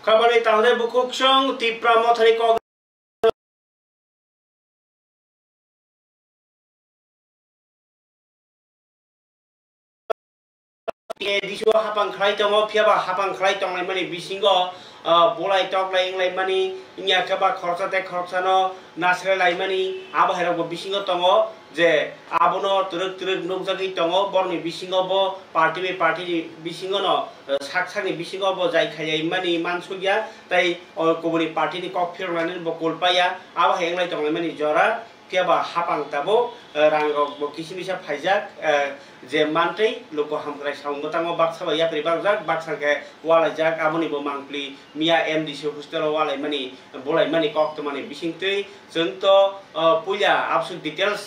খাবারে তাহলে বুকুকসং তীব্র মথারি ক দিশো হাপাং খাই দङ फियाबा हापां खालाय दंनाय माने बिसिंग बलाय टकलाय इंलाय माने इनिया खाबा खरसाते खरसानो नासरे लाय माने आबहायरावबो बिसिंग दङ जे आबनो तुरुक तुरुक नुकजागै दङ बरनि बिसिंग बो पार्टी बिसिंग न साकसानि बिसिंग बो जाय खाय माने मानसुगिया ताय कोबनि पार्टीनि कक फिरनानै बो कलपाया आबहाय इंलाय दंनाय माने जरा फियाबा हापां ताबो रांगक बो किसिमिसा फाइजाक जे मानतै लोक हामग्राय साउंगतांगो बाक्साबा याप्रि बागजाक बाक्साके वालाय जाक आबनि बो मांगप्लि मिया एमडीसी हस्टेल वालाय माने बलाय माने कक्त माने बिसिंतै जोंत पुया आबसुक डिटेल्स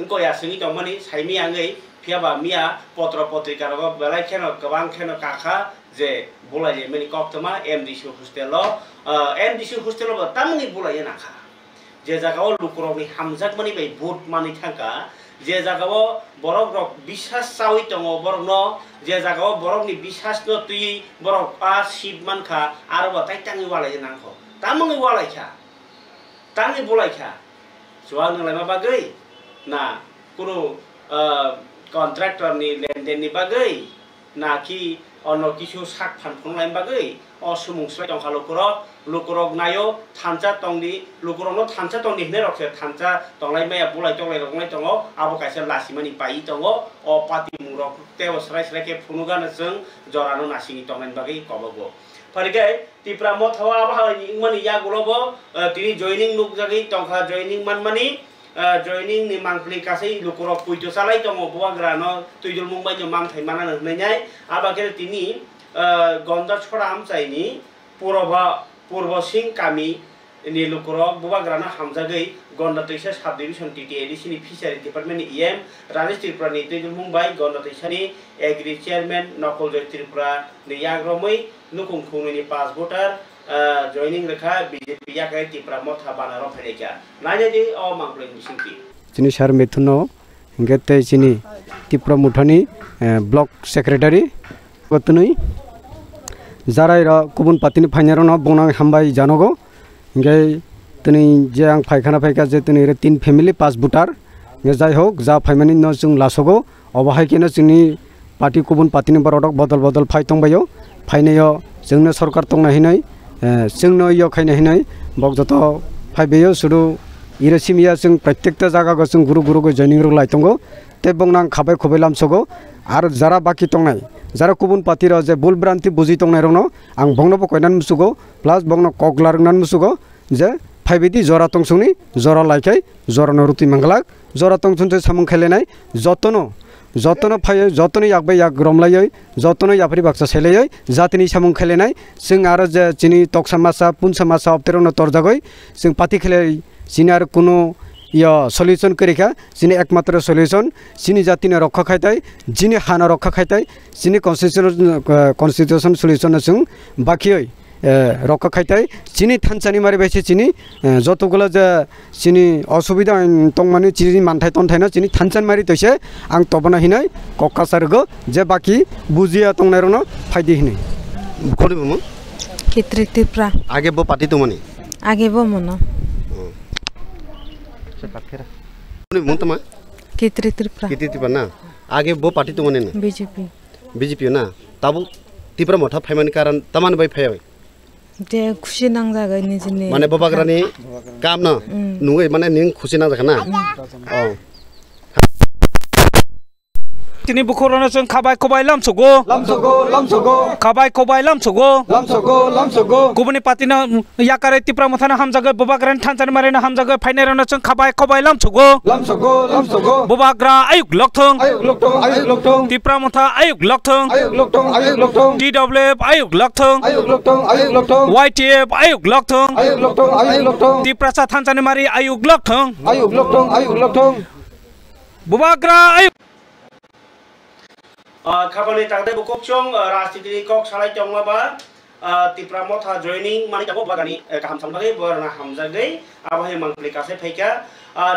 इंको या सिंगि दं माने साइमि आङै फियाबा मिया पत्र पत्रिका रग बेलाय खेनो गोबां खेनो काखा जे बलाय माने कक्तमा एमडीसी हस्टेल बो तामनि बलाय नाखा जे जागाव लुकुरनि हामजाक माने बै भोट माने थांका जे जागाव बरक रक বিশ্বাস চাওই दङ बरक न जे जागाव बरकनि বিশ্বাস न तुई बरक आ शिव मानखा आरो बाताय ताङि वालाय नांखो तामङै वालायखा ताङि बलायखा जुवा नलाय मा बागै ना कुनु कन्ट्राक्टर नि लेनदेन नि बागै नाकि अन्य किछु साक फानफुंलायनि बागै असुमुंस्लाय दंखा लुकुरक नायो थानसा तंनि लुकुरकनो थानसा तंनि हने रखसे थानसा तंलाय माया बुलाय तंलाय रंलाय दङ आबो कायसे लासिमानि पाइ दङ अ पाति मुरक तेव स्राय स्राय के फुनुगानो जों जरानो नासिनि तंनायनि बागै कबगो फरिगे तिप्रा मथवा बाहायनि इंमानि यागुलबो तिनि जॉइनिंग लुक जागै तंखा जॉइनिंग मानमानि जॉइनिंग नि मांगप्लि कासै लुकुरक पुइतो सालाय दङ बुवाग्रानो तुइदुल मुंबाइ जो मांथाय मानानो हनैनाय आबाके तिनि गन्दा छड़ा आमचाइनि पूर्व सिंह कामी नि लुकुरक बुवाग्रानो हामजागै गन्दा तैसा सब डिविजन टीटीएडीसी नि फिशारि डिपार्टमेंट ईएम राजेश त्रिपुरा नि तुइदुल मुंबाइ गन्दा तैसानि एग्री चेयरमैन नकल जय त्रिपुरा नि याग्रमै नुकुम खुंनि 5 भोटार जॉइनिंग रेखा बीजेपी याकै त्रिपुरा मथा बानारो फैलेका नायदि अ मांगप्लि मिसिंति चिनि सार मेथुनो गेते चिनि त्रिपुरा मुठानि ब्लक सेक्रेटारि गतनै जाराय र गुबुन पार्टीनि फाइनारनो बंना हामबाय जानगो इंगे तनै जे आं फायखाना फायका जे तनै 3 फेमिली 5 भोटार जाय होक जा फायमानि न जों लासगो अबाहायकेनो जोंनि पार्टी गुबुन पार्टीनि बरदक बदल फायतंबायो फायनायो जोंनो सरकार तंनाहिनै जोंनो यो खायनाहिनै बगजत फायबेयो सुदु इरसिमिया जों प्रत्येकता जागागो जों गुरु जॉइनिंग रो लायतंगो ते बंनां खाबाय खबाय लामसगो आरो जारा बाकी तंनाय जारा गुबुन पार्टी र जे बुलब्रांति बुजि तंनाय रनो आं बंनो बकयनान मुसुगो प्लास बंनो कगलारनान मुसुगो जे फायबेदि जरा तंसुनि जरा लायखाय जरानो रुति मंगलाक जरा तंसुनसे सामुं खेलेनाय जतनो फाय जतनो याकबाय याक रमलायै जतनो याफरि बाक्सा सेलेयै जातिनि सामुं खेलेनाय जों आरो जे चिनि तकसामासा पुनसामासा अपतेरनो तरजागै जों पार्टी खेले चिनि आरो कुनो या सल्यूशन करिखा चिनि एकमात्र सल्यूशन चिनि जातिनि रक्षा खायताय जिनि हाना रक्षा खायताय चिनि कन्स्टिट्यूशन सल्यूशन जों बाकियै रक्षा खायताय चिनि थानसानि मारि बायसे चिनि जतगुला जे चिनि असुबिदा तंमानि चिनि मानथाय तनथायना चिनि थानसान मारि तैसे आं तबना हिनै कक्कासारगो जे बाकी बुजिया तंनायरनो फायदि हिनै खरिबो कित्रि त्रिपुरा आगे बो पार्टी तो मनि आगे बो मनो से पाखेरा मुंतमा कित्रि त्रिपुरा ना आगे बो पार्टी तो मनि बीजेपी ना ताबो त्रिपुरा मथा फायमानि कारण तमान बाय फायबाय जे खुशी नांजागै निजिनि माने बबाग्रानि काम न नुयै माने निं खुशी नांजाखना औ तिनि बुखरनो जों खाबाय खबाय लामसगो खाबाय खबाय लामसगो गुबुननि पार्टीनो याकारे त्रिपुरा मथानो हामजागै बबाग्रानि थानसानि मारिनो हामजागै फाइनारनो जों खाबाय खबाय लामसगो बबाग्रा आयुक लकथों त्रिपुरा मथा आयुक लकथों टीडब्ल्यूएफ आयुक लकथों वाईटीएफ आयुक लकथों त्रिपुरा सा थानसानि मारि आयुक लकथों बबाग्रा आयुक खाबानि तागदे बुकचों राजनीति कक सालाय तंमाबा त्रिपुरा मथा जॉइनिंग मानि तबो बागानि गाहाम सामबागै बरना हामजागै आबाहे मांगप्लि कासे फैका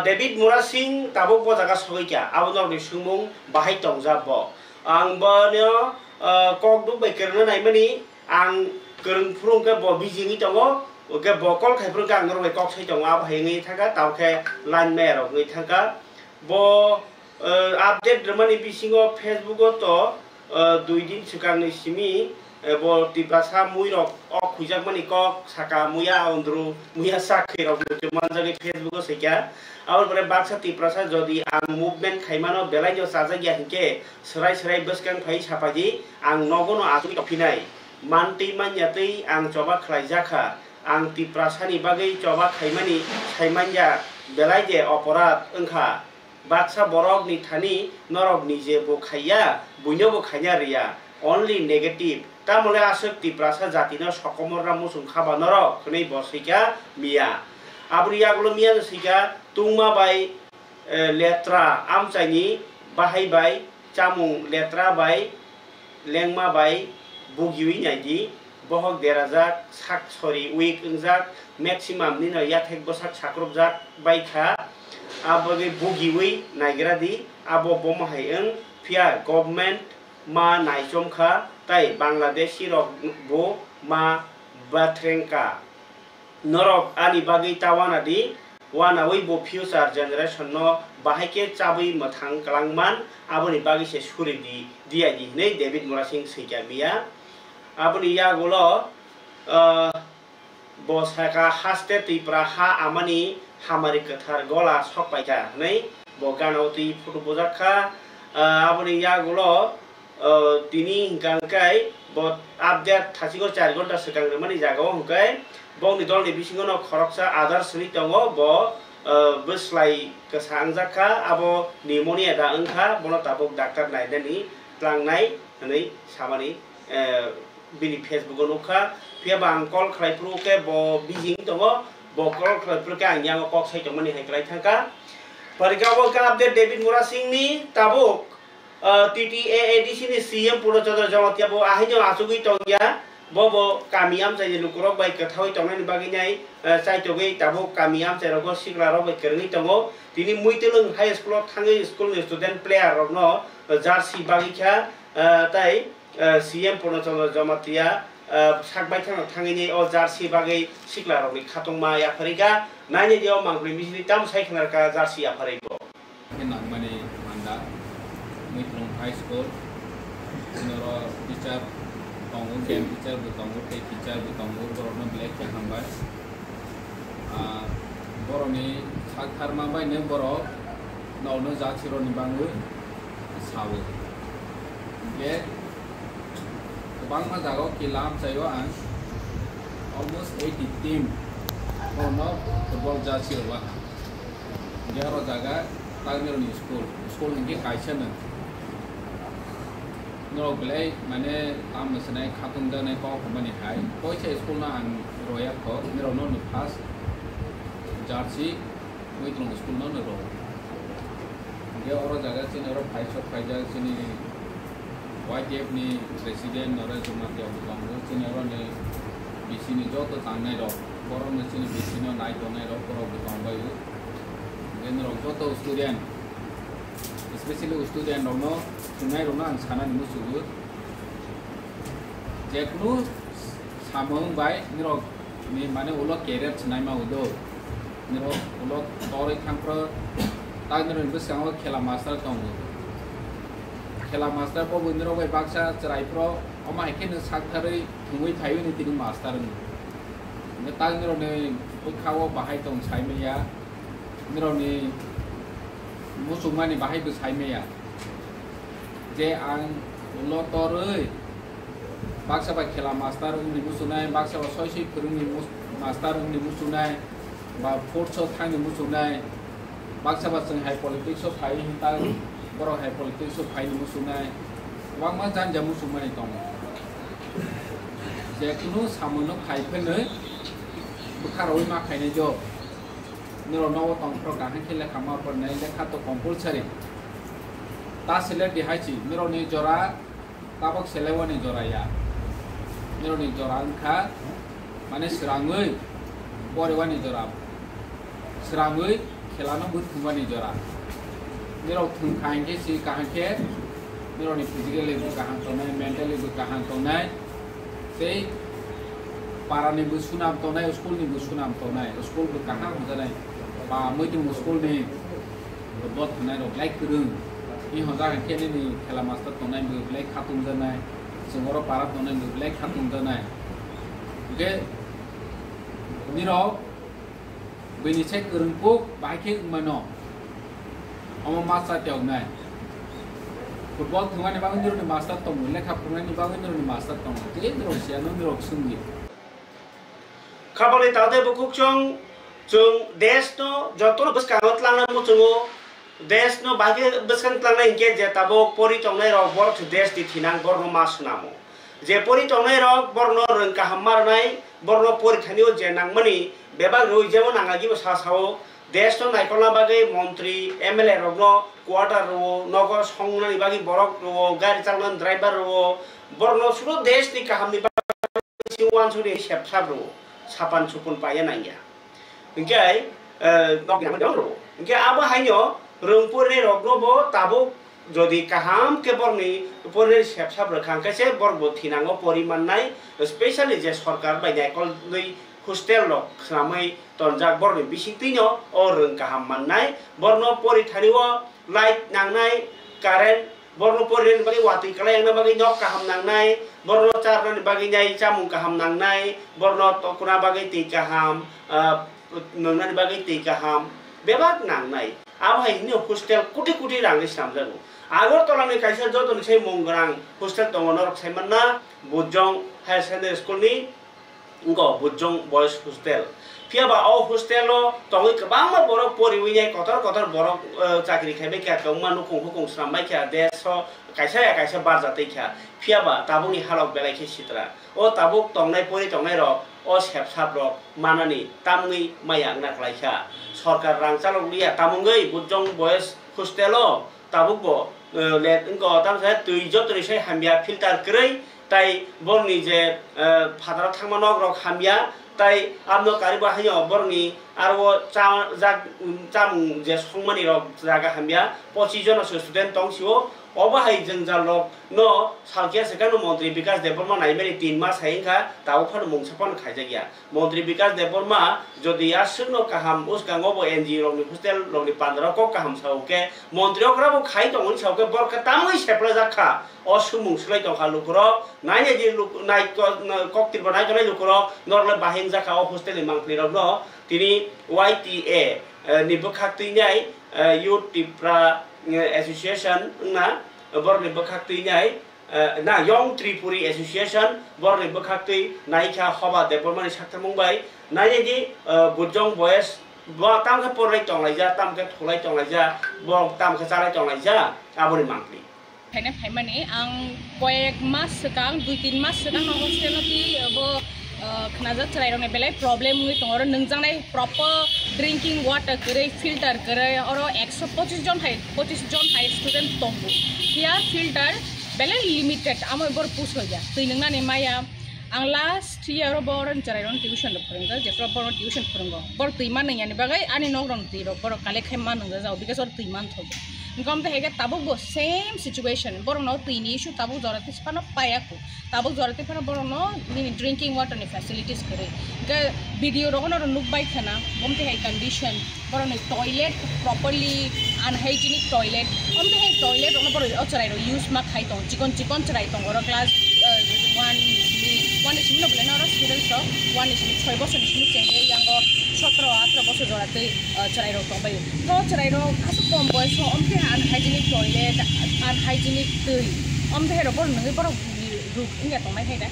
डेविड मुरा सिंह ताबो बजागा सगैका आबनरनि सुमुं बाहाय तंजाब आं बनो कक दु बैकेरनो नायमानि आं गोरों फुरुंके ब बिजिंनि दङो के बकल खायफ्रुंके आं नरवे कक सै दङ आबाहेङै थागा तावखे लाइन मेयर गै थागा ब अपडेट रमानि बिसिङो फेसबुक तो 2 दिन सिगांनि सिमी ब त्रिपुरा मुइरक अ खुइजाक मानि कक साका मुया अन्द्रु मुया साखैरक मानजागै फेसबुक सैका आवर बरे बाक्सा त्रिपुरा जदि आं मुभमेन्ट खायमानो बेलायनो साजागिया हिके सराय बसकां फाइ सापादि आं नगनो आसुइ तफिनाय मानतै मान्यातै आं चबा खलायजाखा आं त्रिपुरानि बागै चबा खायमानि सायमान्या बेलायदे अपराध ओंखा बाक्सा बरक नि थानी नरक नि जे बखाया बुइनोबो खायना रिया ओनली नेगेटिव तामले आसक त्रिपुरा जातिनो सकमररा मुसुं खाबा नरक खनै बसैका मिया आब्रिया गुलो मिया सैका तुंमा बाय लेत्रा आमचाइनि बाहायबाय चामुं लेत्रा बाय लेंमा बाय बुगिवि नायदि बहक देराजाक साक सरि उइक इंजाक मैक्सिमाम निनो याथेक बसाक साक्रबजाक बायखा आबगे बुगिवि नायग्रादि आबो बमहायन फिया गवर्नमेंट मा नायजमखा ताई बांलादेशी रक बो मा बाथ्रेंका नरक आनि बागै तावानादि वाना वै बो फ्यूचर जनरेशन नो बाहायके चाबी मथां कलांगमान आबनि बागिसे सुरि दियादि नै डेभिड मुरासिं सैकामिया आबनि यागुलो बसाका हास्ते तिप्रा हा आमानि हामारि कथार गला सकपाइका नै बगानौति फटो बजाखा आबनि यागुलो तिनी गांकाय ब आपडेट 4 घन्टा सिगांनि जागाव हंकाय बंनि दलनि बिसिङाव खरकसा आदार सुनि दङ ब बोस्लाय कसांजाखा आबो निमोनिया दा अंखा बनो ताबुक डाक्टर नायदानि लांनाय नै सामानि बिनि फेसबुक नखा फेबा आं कल खालायफ्रुके ब बिजिं दङ ब कल खालायफ्रुके आं याव कक साइतमनि हायख्लाय थांका परिगाव का अपडेट डेभिड मुरासिंनि ताबुक TTAADC ni CM Purwochandra Jamatia bo ahino asugui tongya bo kamiam sai lukurok bai kathoi tongnani baginai saitogi tabo kamiam sai rogo sigla rok bai kerni tongo tini muitelung high school thangai school ni student player rok no jersey bagikha tai CM Purwochandra Jamatia sakbai thangai ni o jersey bagai sigla rok ni khatongma ya phariga nani dio mangri misni tam saikhanar ka jersey ya pharibo mane manda Mitron High School, Noro teacher, Tongu game teacher, Butongu take teacher, Butongu, Borno Black Hambar. Boroni Sakharma by Neboro, no Zachiro Nibangu, Savu. Yet, Bangma Dago Kilam Sayo and almost 80 team for no football Zachiro. Gero Daga, Tagner school in the Kaishan. No play, mane am senai khatung da nai ko company hai koi che school na an roya ko mero no ni pass jersey with long school no ro ge oro jaga chin oro phai shot phai ja chin YTF ni president oro juma te obang chin oro ni BC ni jo to tan nai ro boro ni chin BC no nai to nai ro poro obang bai gen ro jo to student especially student no tunai rona ang sana ni musugut jeknu samong bai niro ni mane ulo career chnai ma udo niro ulo tore khangpro ta niro ni besang khela master tong khela master po niro bai baksa chrai pro oma heken sakthari thungui thaiu ni tini master ni ta niro ni pukhawo bahai tong sai me ya niro ni musumani bahai bu sai me ya जे आं उलो तोरै बाक्साबा खेला master उन्दै मुसुनाय बाक्साबा सयसि फोरोंनि master उन्दै मुसुनाय बा फोर्सआव थांनो मुसुनाय बाक्साबा जों high पलिटिक्सआव phi हिंता बर' high पलिटिक्सआव फाइनो मुसुनाय गोबां मा जानजा मुसुमानि दं जेखुनु सामोनो फाइफेनो बोखारावै मा खायनाय ज निरो नव तंफ्र गाहां खेला खामाफोरनाय लेखा तो कम्पलसारि ता सेलेक्ट दिहायची मिरोनि जरा ताबक सेलेवनि जराया मिरोनि जरा अंखा माने स्राङै बरेवानि जरा स्राङै खेलानो बुथुमबानि जरा मिरो थुंखांके सि काहांके मिरोनि फिजिकली काहां तनाय मेंटली काहां तनाय ते पारानि बुसुनाम तनाय स्कुलनि बुसुनाम तनाय स्कुल काहां होजानाय बा मैथिं स्कुलनि बद थानाय लाइक रों इ हजा खेने नि खेला मास्टर तनाय ब्लेक खातुम जानाय जोंरो पारा तनाय ब्लेक खातुम जानाय जे निरो बेनिसे गोरोंपु बाइके मनो अमा मास्टर त्यावनाय फुटबल थुंगानि बागै निरो मास्टर तम लेखा फुंगानि बागै निरो मास्टर तम जे निरो सियानो निरो सुंगि खाबले तादे बुकुचों जों देश नो जतन बसकांगत लांना मुचुङो देश नो बागे बसकां लांना इनके जे ताबो परि तंनाय रक बर देश दि थिनां बरनो मासनामो जे परि तंनाय रक बरनो रंका हमारनाय बरनो परिखानियो जे नांमनि बेबा रोय जेमो नांगागिबो सासाव देश नो नायकलना बागे मंत्री एमएलए रकनो क्वार्टर रो नगर संगनानि बागे बरक रो गाड़ी चालन ड्राइवर रो बरनो सुरो देश नि काहामनि बागे सिवान सुरि सेपसाब रो सापान सुपुन पाया नांगिया इनके नगनाम दरो इनके आबो हायनो रोंपुरनि रगनोबो ताबो जदि काहाम के बरनि पुरनि सेपसाब रखां कैसे बरबो थिनांगो परिमाननाय स्पेशली जे सरकार बायनाय कल नै hostel rok khamai tonjak borni bisingtino o rung kaham mannai borno pori thaniwo light nangnai current borno pori bagi wati kaleng na bagi nok kaham nangnai borno charna bagi nyai chamung kaham nangnai borno tokuna bagi ti kaham nongnani bagi ti kaham bebak nangnai abhai ni hostel kuti kuti rang samjago Agartala ni kaisa joto ni sei mongrang hostel tongonor saimanna Bujong High Secondary School ni ngo Bujong Boys Hostel Piaba o hostel lo tongi kabang borok poriwinya kotor borok chakri khaibe kya kongma nukung hukung srambai kya deso kaisa barjate kya Piaba tabung ni halok belai ke sitra o tabuk tongnai pori tongnai ro o sepsap ro manani tamui mayak nak laikha sarkar rang chalok liya tamungai Bujong Boys Hostel lo tabuk bo let engko tam sa tui jotri sei hambia filter krei tai borni je phadara thangmanok rok hambia tai amno kariba hayo borni arwo chamung je songmani rok jaga hambia 25 jon student tongsiwo obahai jengjal rok no salkia sekano মন্ত্রী বিকাশ দেববর্মা নাইমেনি 3 মাস হাইংখা তাও fun মুংসাপন খাইজাগিয়া মন্ত্রী বিকাশ দেববর্মা যদি আসুনো কাহাম উসগাঙ্গবো NGO রংনি hostel রংনি 15 ক কাহাম সাউকে মন্ত্রী অকরাবো খাই দংনি সাউকে বরকা তামই সেপ্লা জাখা অসুমুং সুলাই তখা লুকর নাইনে যে নাই ককতির বানাই জনাই লুকর নরলে বাহিং জাখা ও হোস্টেল মাংফলি রব ন তিনি YTA নিবখাকতিনাই youth Tipra Association na borni bakhakti nyai na Young Tripuri Association borni bakhakti naikha hoba depormani sakta mungbai nai ji Bujong Boys ba tam kha porlai tonglai ja tam kha tholai tonglai ja bong tam kha chalai tonglai ja aboni mangli Khaina phaimani ang koek mas sekang 2-3 mas sekang no hostel ti bo khnaja chalai rong belai problem ngi tongor nungjang proper drinking water करे filter करे और 125 জন high student तंबु या filter बेले limited आम बर push हो जा तै नंगना ने माया आं लास्ट ईयर बरन चरायरन ट्यूशन फोरोंगा जेफ्रा बर ट्यूशन फोरोंगो बर तैमा नैयानि बागै आनि नगरन तिरो बर काले खेमा नंगा जाव बिकॉज और तैमान थब इनकम ते हेगे ताबुक बो सेम सिचुएशन बर न तैनि इशू ताबुक जरते स्पानो पायाकु ताबुक जरते फना बर न नि ड्रिंकिंग वाटर नि फैसिलिटीज करे के वीडियो रगन और नुक बाय खाना बमते है कंडीशन बर न टॉयलेट प्रॉपर्ली अनहाइजीनिक टॉयलेट बमते है टॉयलेट न बर अचराइरो यूज मा खाइ त चिकन चराइ त और क्लास 1 इसिम नबलेना और स्टूडेंट्स 1 इसिम 6 बছর इसिम चेंगे यांगो 17-18 बছর जराते चराइरो त बाय तो चराइरो खासु कम बयस अमते अनहाइजीनिक टॉयलेट अनहाइजीनिक दै अमते हेरो बर नङै बर रुक इंगा तंनाय थायदा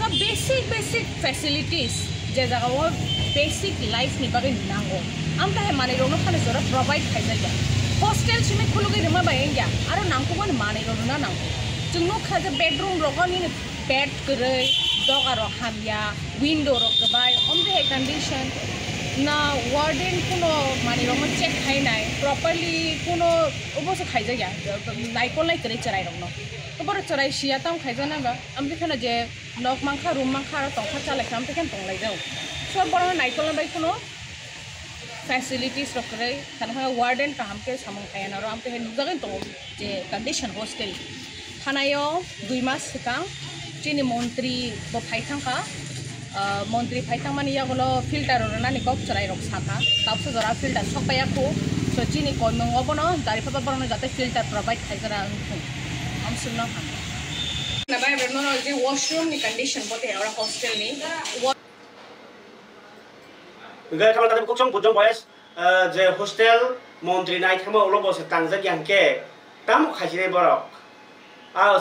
सो बेसिक फैसिलिटीज जे जागाव बेसिक लाइफ नि बागै नांगौ आमता हे माने रोनो खाने जरा प्रोवाइड खायजा हॉस्टेल सिमे खुलुगै रमा बायंगा आरो नांगौबन माने रोनो ना नांगौ जोंनो खाजा बेडरूम रगनि बेड करे दगा रो हामिया विंडो रो गबाय अमते हे कंडीशन ना वार्डन कोनो माने रोनो चेक खायनाय प्रॉपर्ली कोनो ओबसे खायजा नाइको लाइक करे चराय रोनो तो बर चराय सिया ताम खायजा नागा आमते खाना जे नक मांखा रूम मांखा आरो तंखा चालाय खामते केन तंलाय जाव सब बर नाइको लाबाय कोनो फैसिलिटीज रखरे थाना वार्डन का हमके सामं खायना रो आमते हे नुजागै तो जे कंडीशन हॉस्टेल थानायो 2 मास सिगां चिनि मंत्री ब फाइथांका मंत्री फाइथां मानि यागलो फिल्टर रनानि कक चराय रक साखा ताबसो जरा फिल्टर सपायाखौ सो चिनि कयमंगबनो दारिफाबा बरनो जाते फिल्टर प्रोवाइड खायजरा हम सुनना ना बाय बरनो जे वॉशरूम नि कंडीशन बोते और हॉस्टेल नि Gaya kalau tadi kucing Bujong Boys je hostel montri naik kamu ulo bos tangza yang ke tamu kaji borok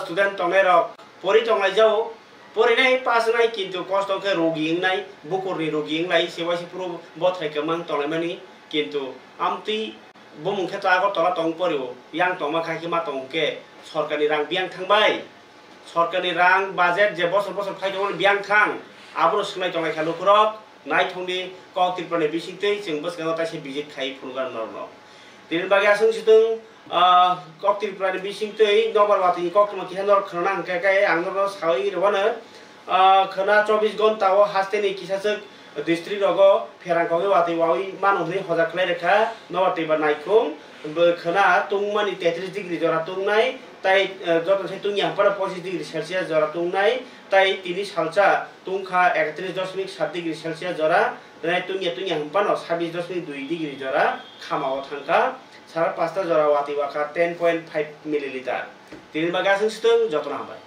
student tomerok pori tongai jauh pori nai pas nai kintu kosto ke rogi nai bukur ni rogi nai sewa si pro bot hai kemang tongai mani kintu amti bumung kata aku tola tong pori yang toma kaki ma tong ke sorkani rang biang thang bai sorkani rang budget je bos khai tong biang thang abro sunai tongai kalu kurok नाइ थंनि कक्तिरफोरनि बिसिंतै जों बसगाव तासे बिजित खाइ फुनगार नरनो दिन बागिया जों सिदों कक्तिरफोरनि बिसिंतै नबरवाति कक्तिम किहानर खना हंकाय आंगनो सावै रवानो खना 24 घन्टाव हास्तेनि किसासक district रगो फेरांगखौ वाति वावि मानहनि हजाखलै रेखा नबरतिबा नाइखौ खना तुंगमानि 33 degree जरा तुंगनाय তাই যত সেই তুই হাম্পারা 25 ডিগ্রি সেলসিয়াস জরা তুংনাই তাই তিনি সালসা তুংখা 31.7 ডিগ্রি সেলসিয়াস জরা তাই তুই হাম্পানো 26.2 ডিগ্রি জরা খামাও থাঙ্কা সারা পাঁচটা জরা ওয়াতি ওয়াকা 10.5 মিলিলিটার তিনি বাগাসিং স্তং যত্ন হাবাই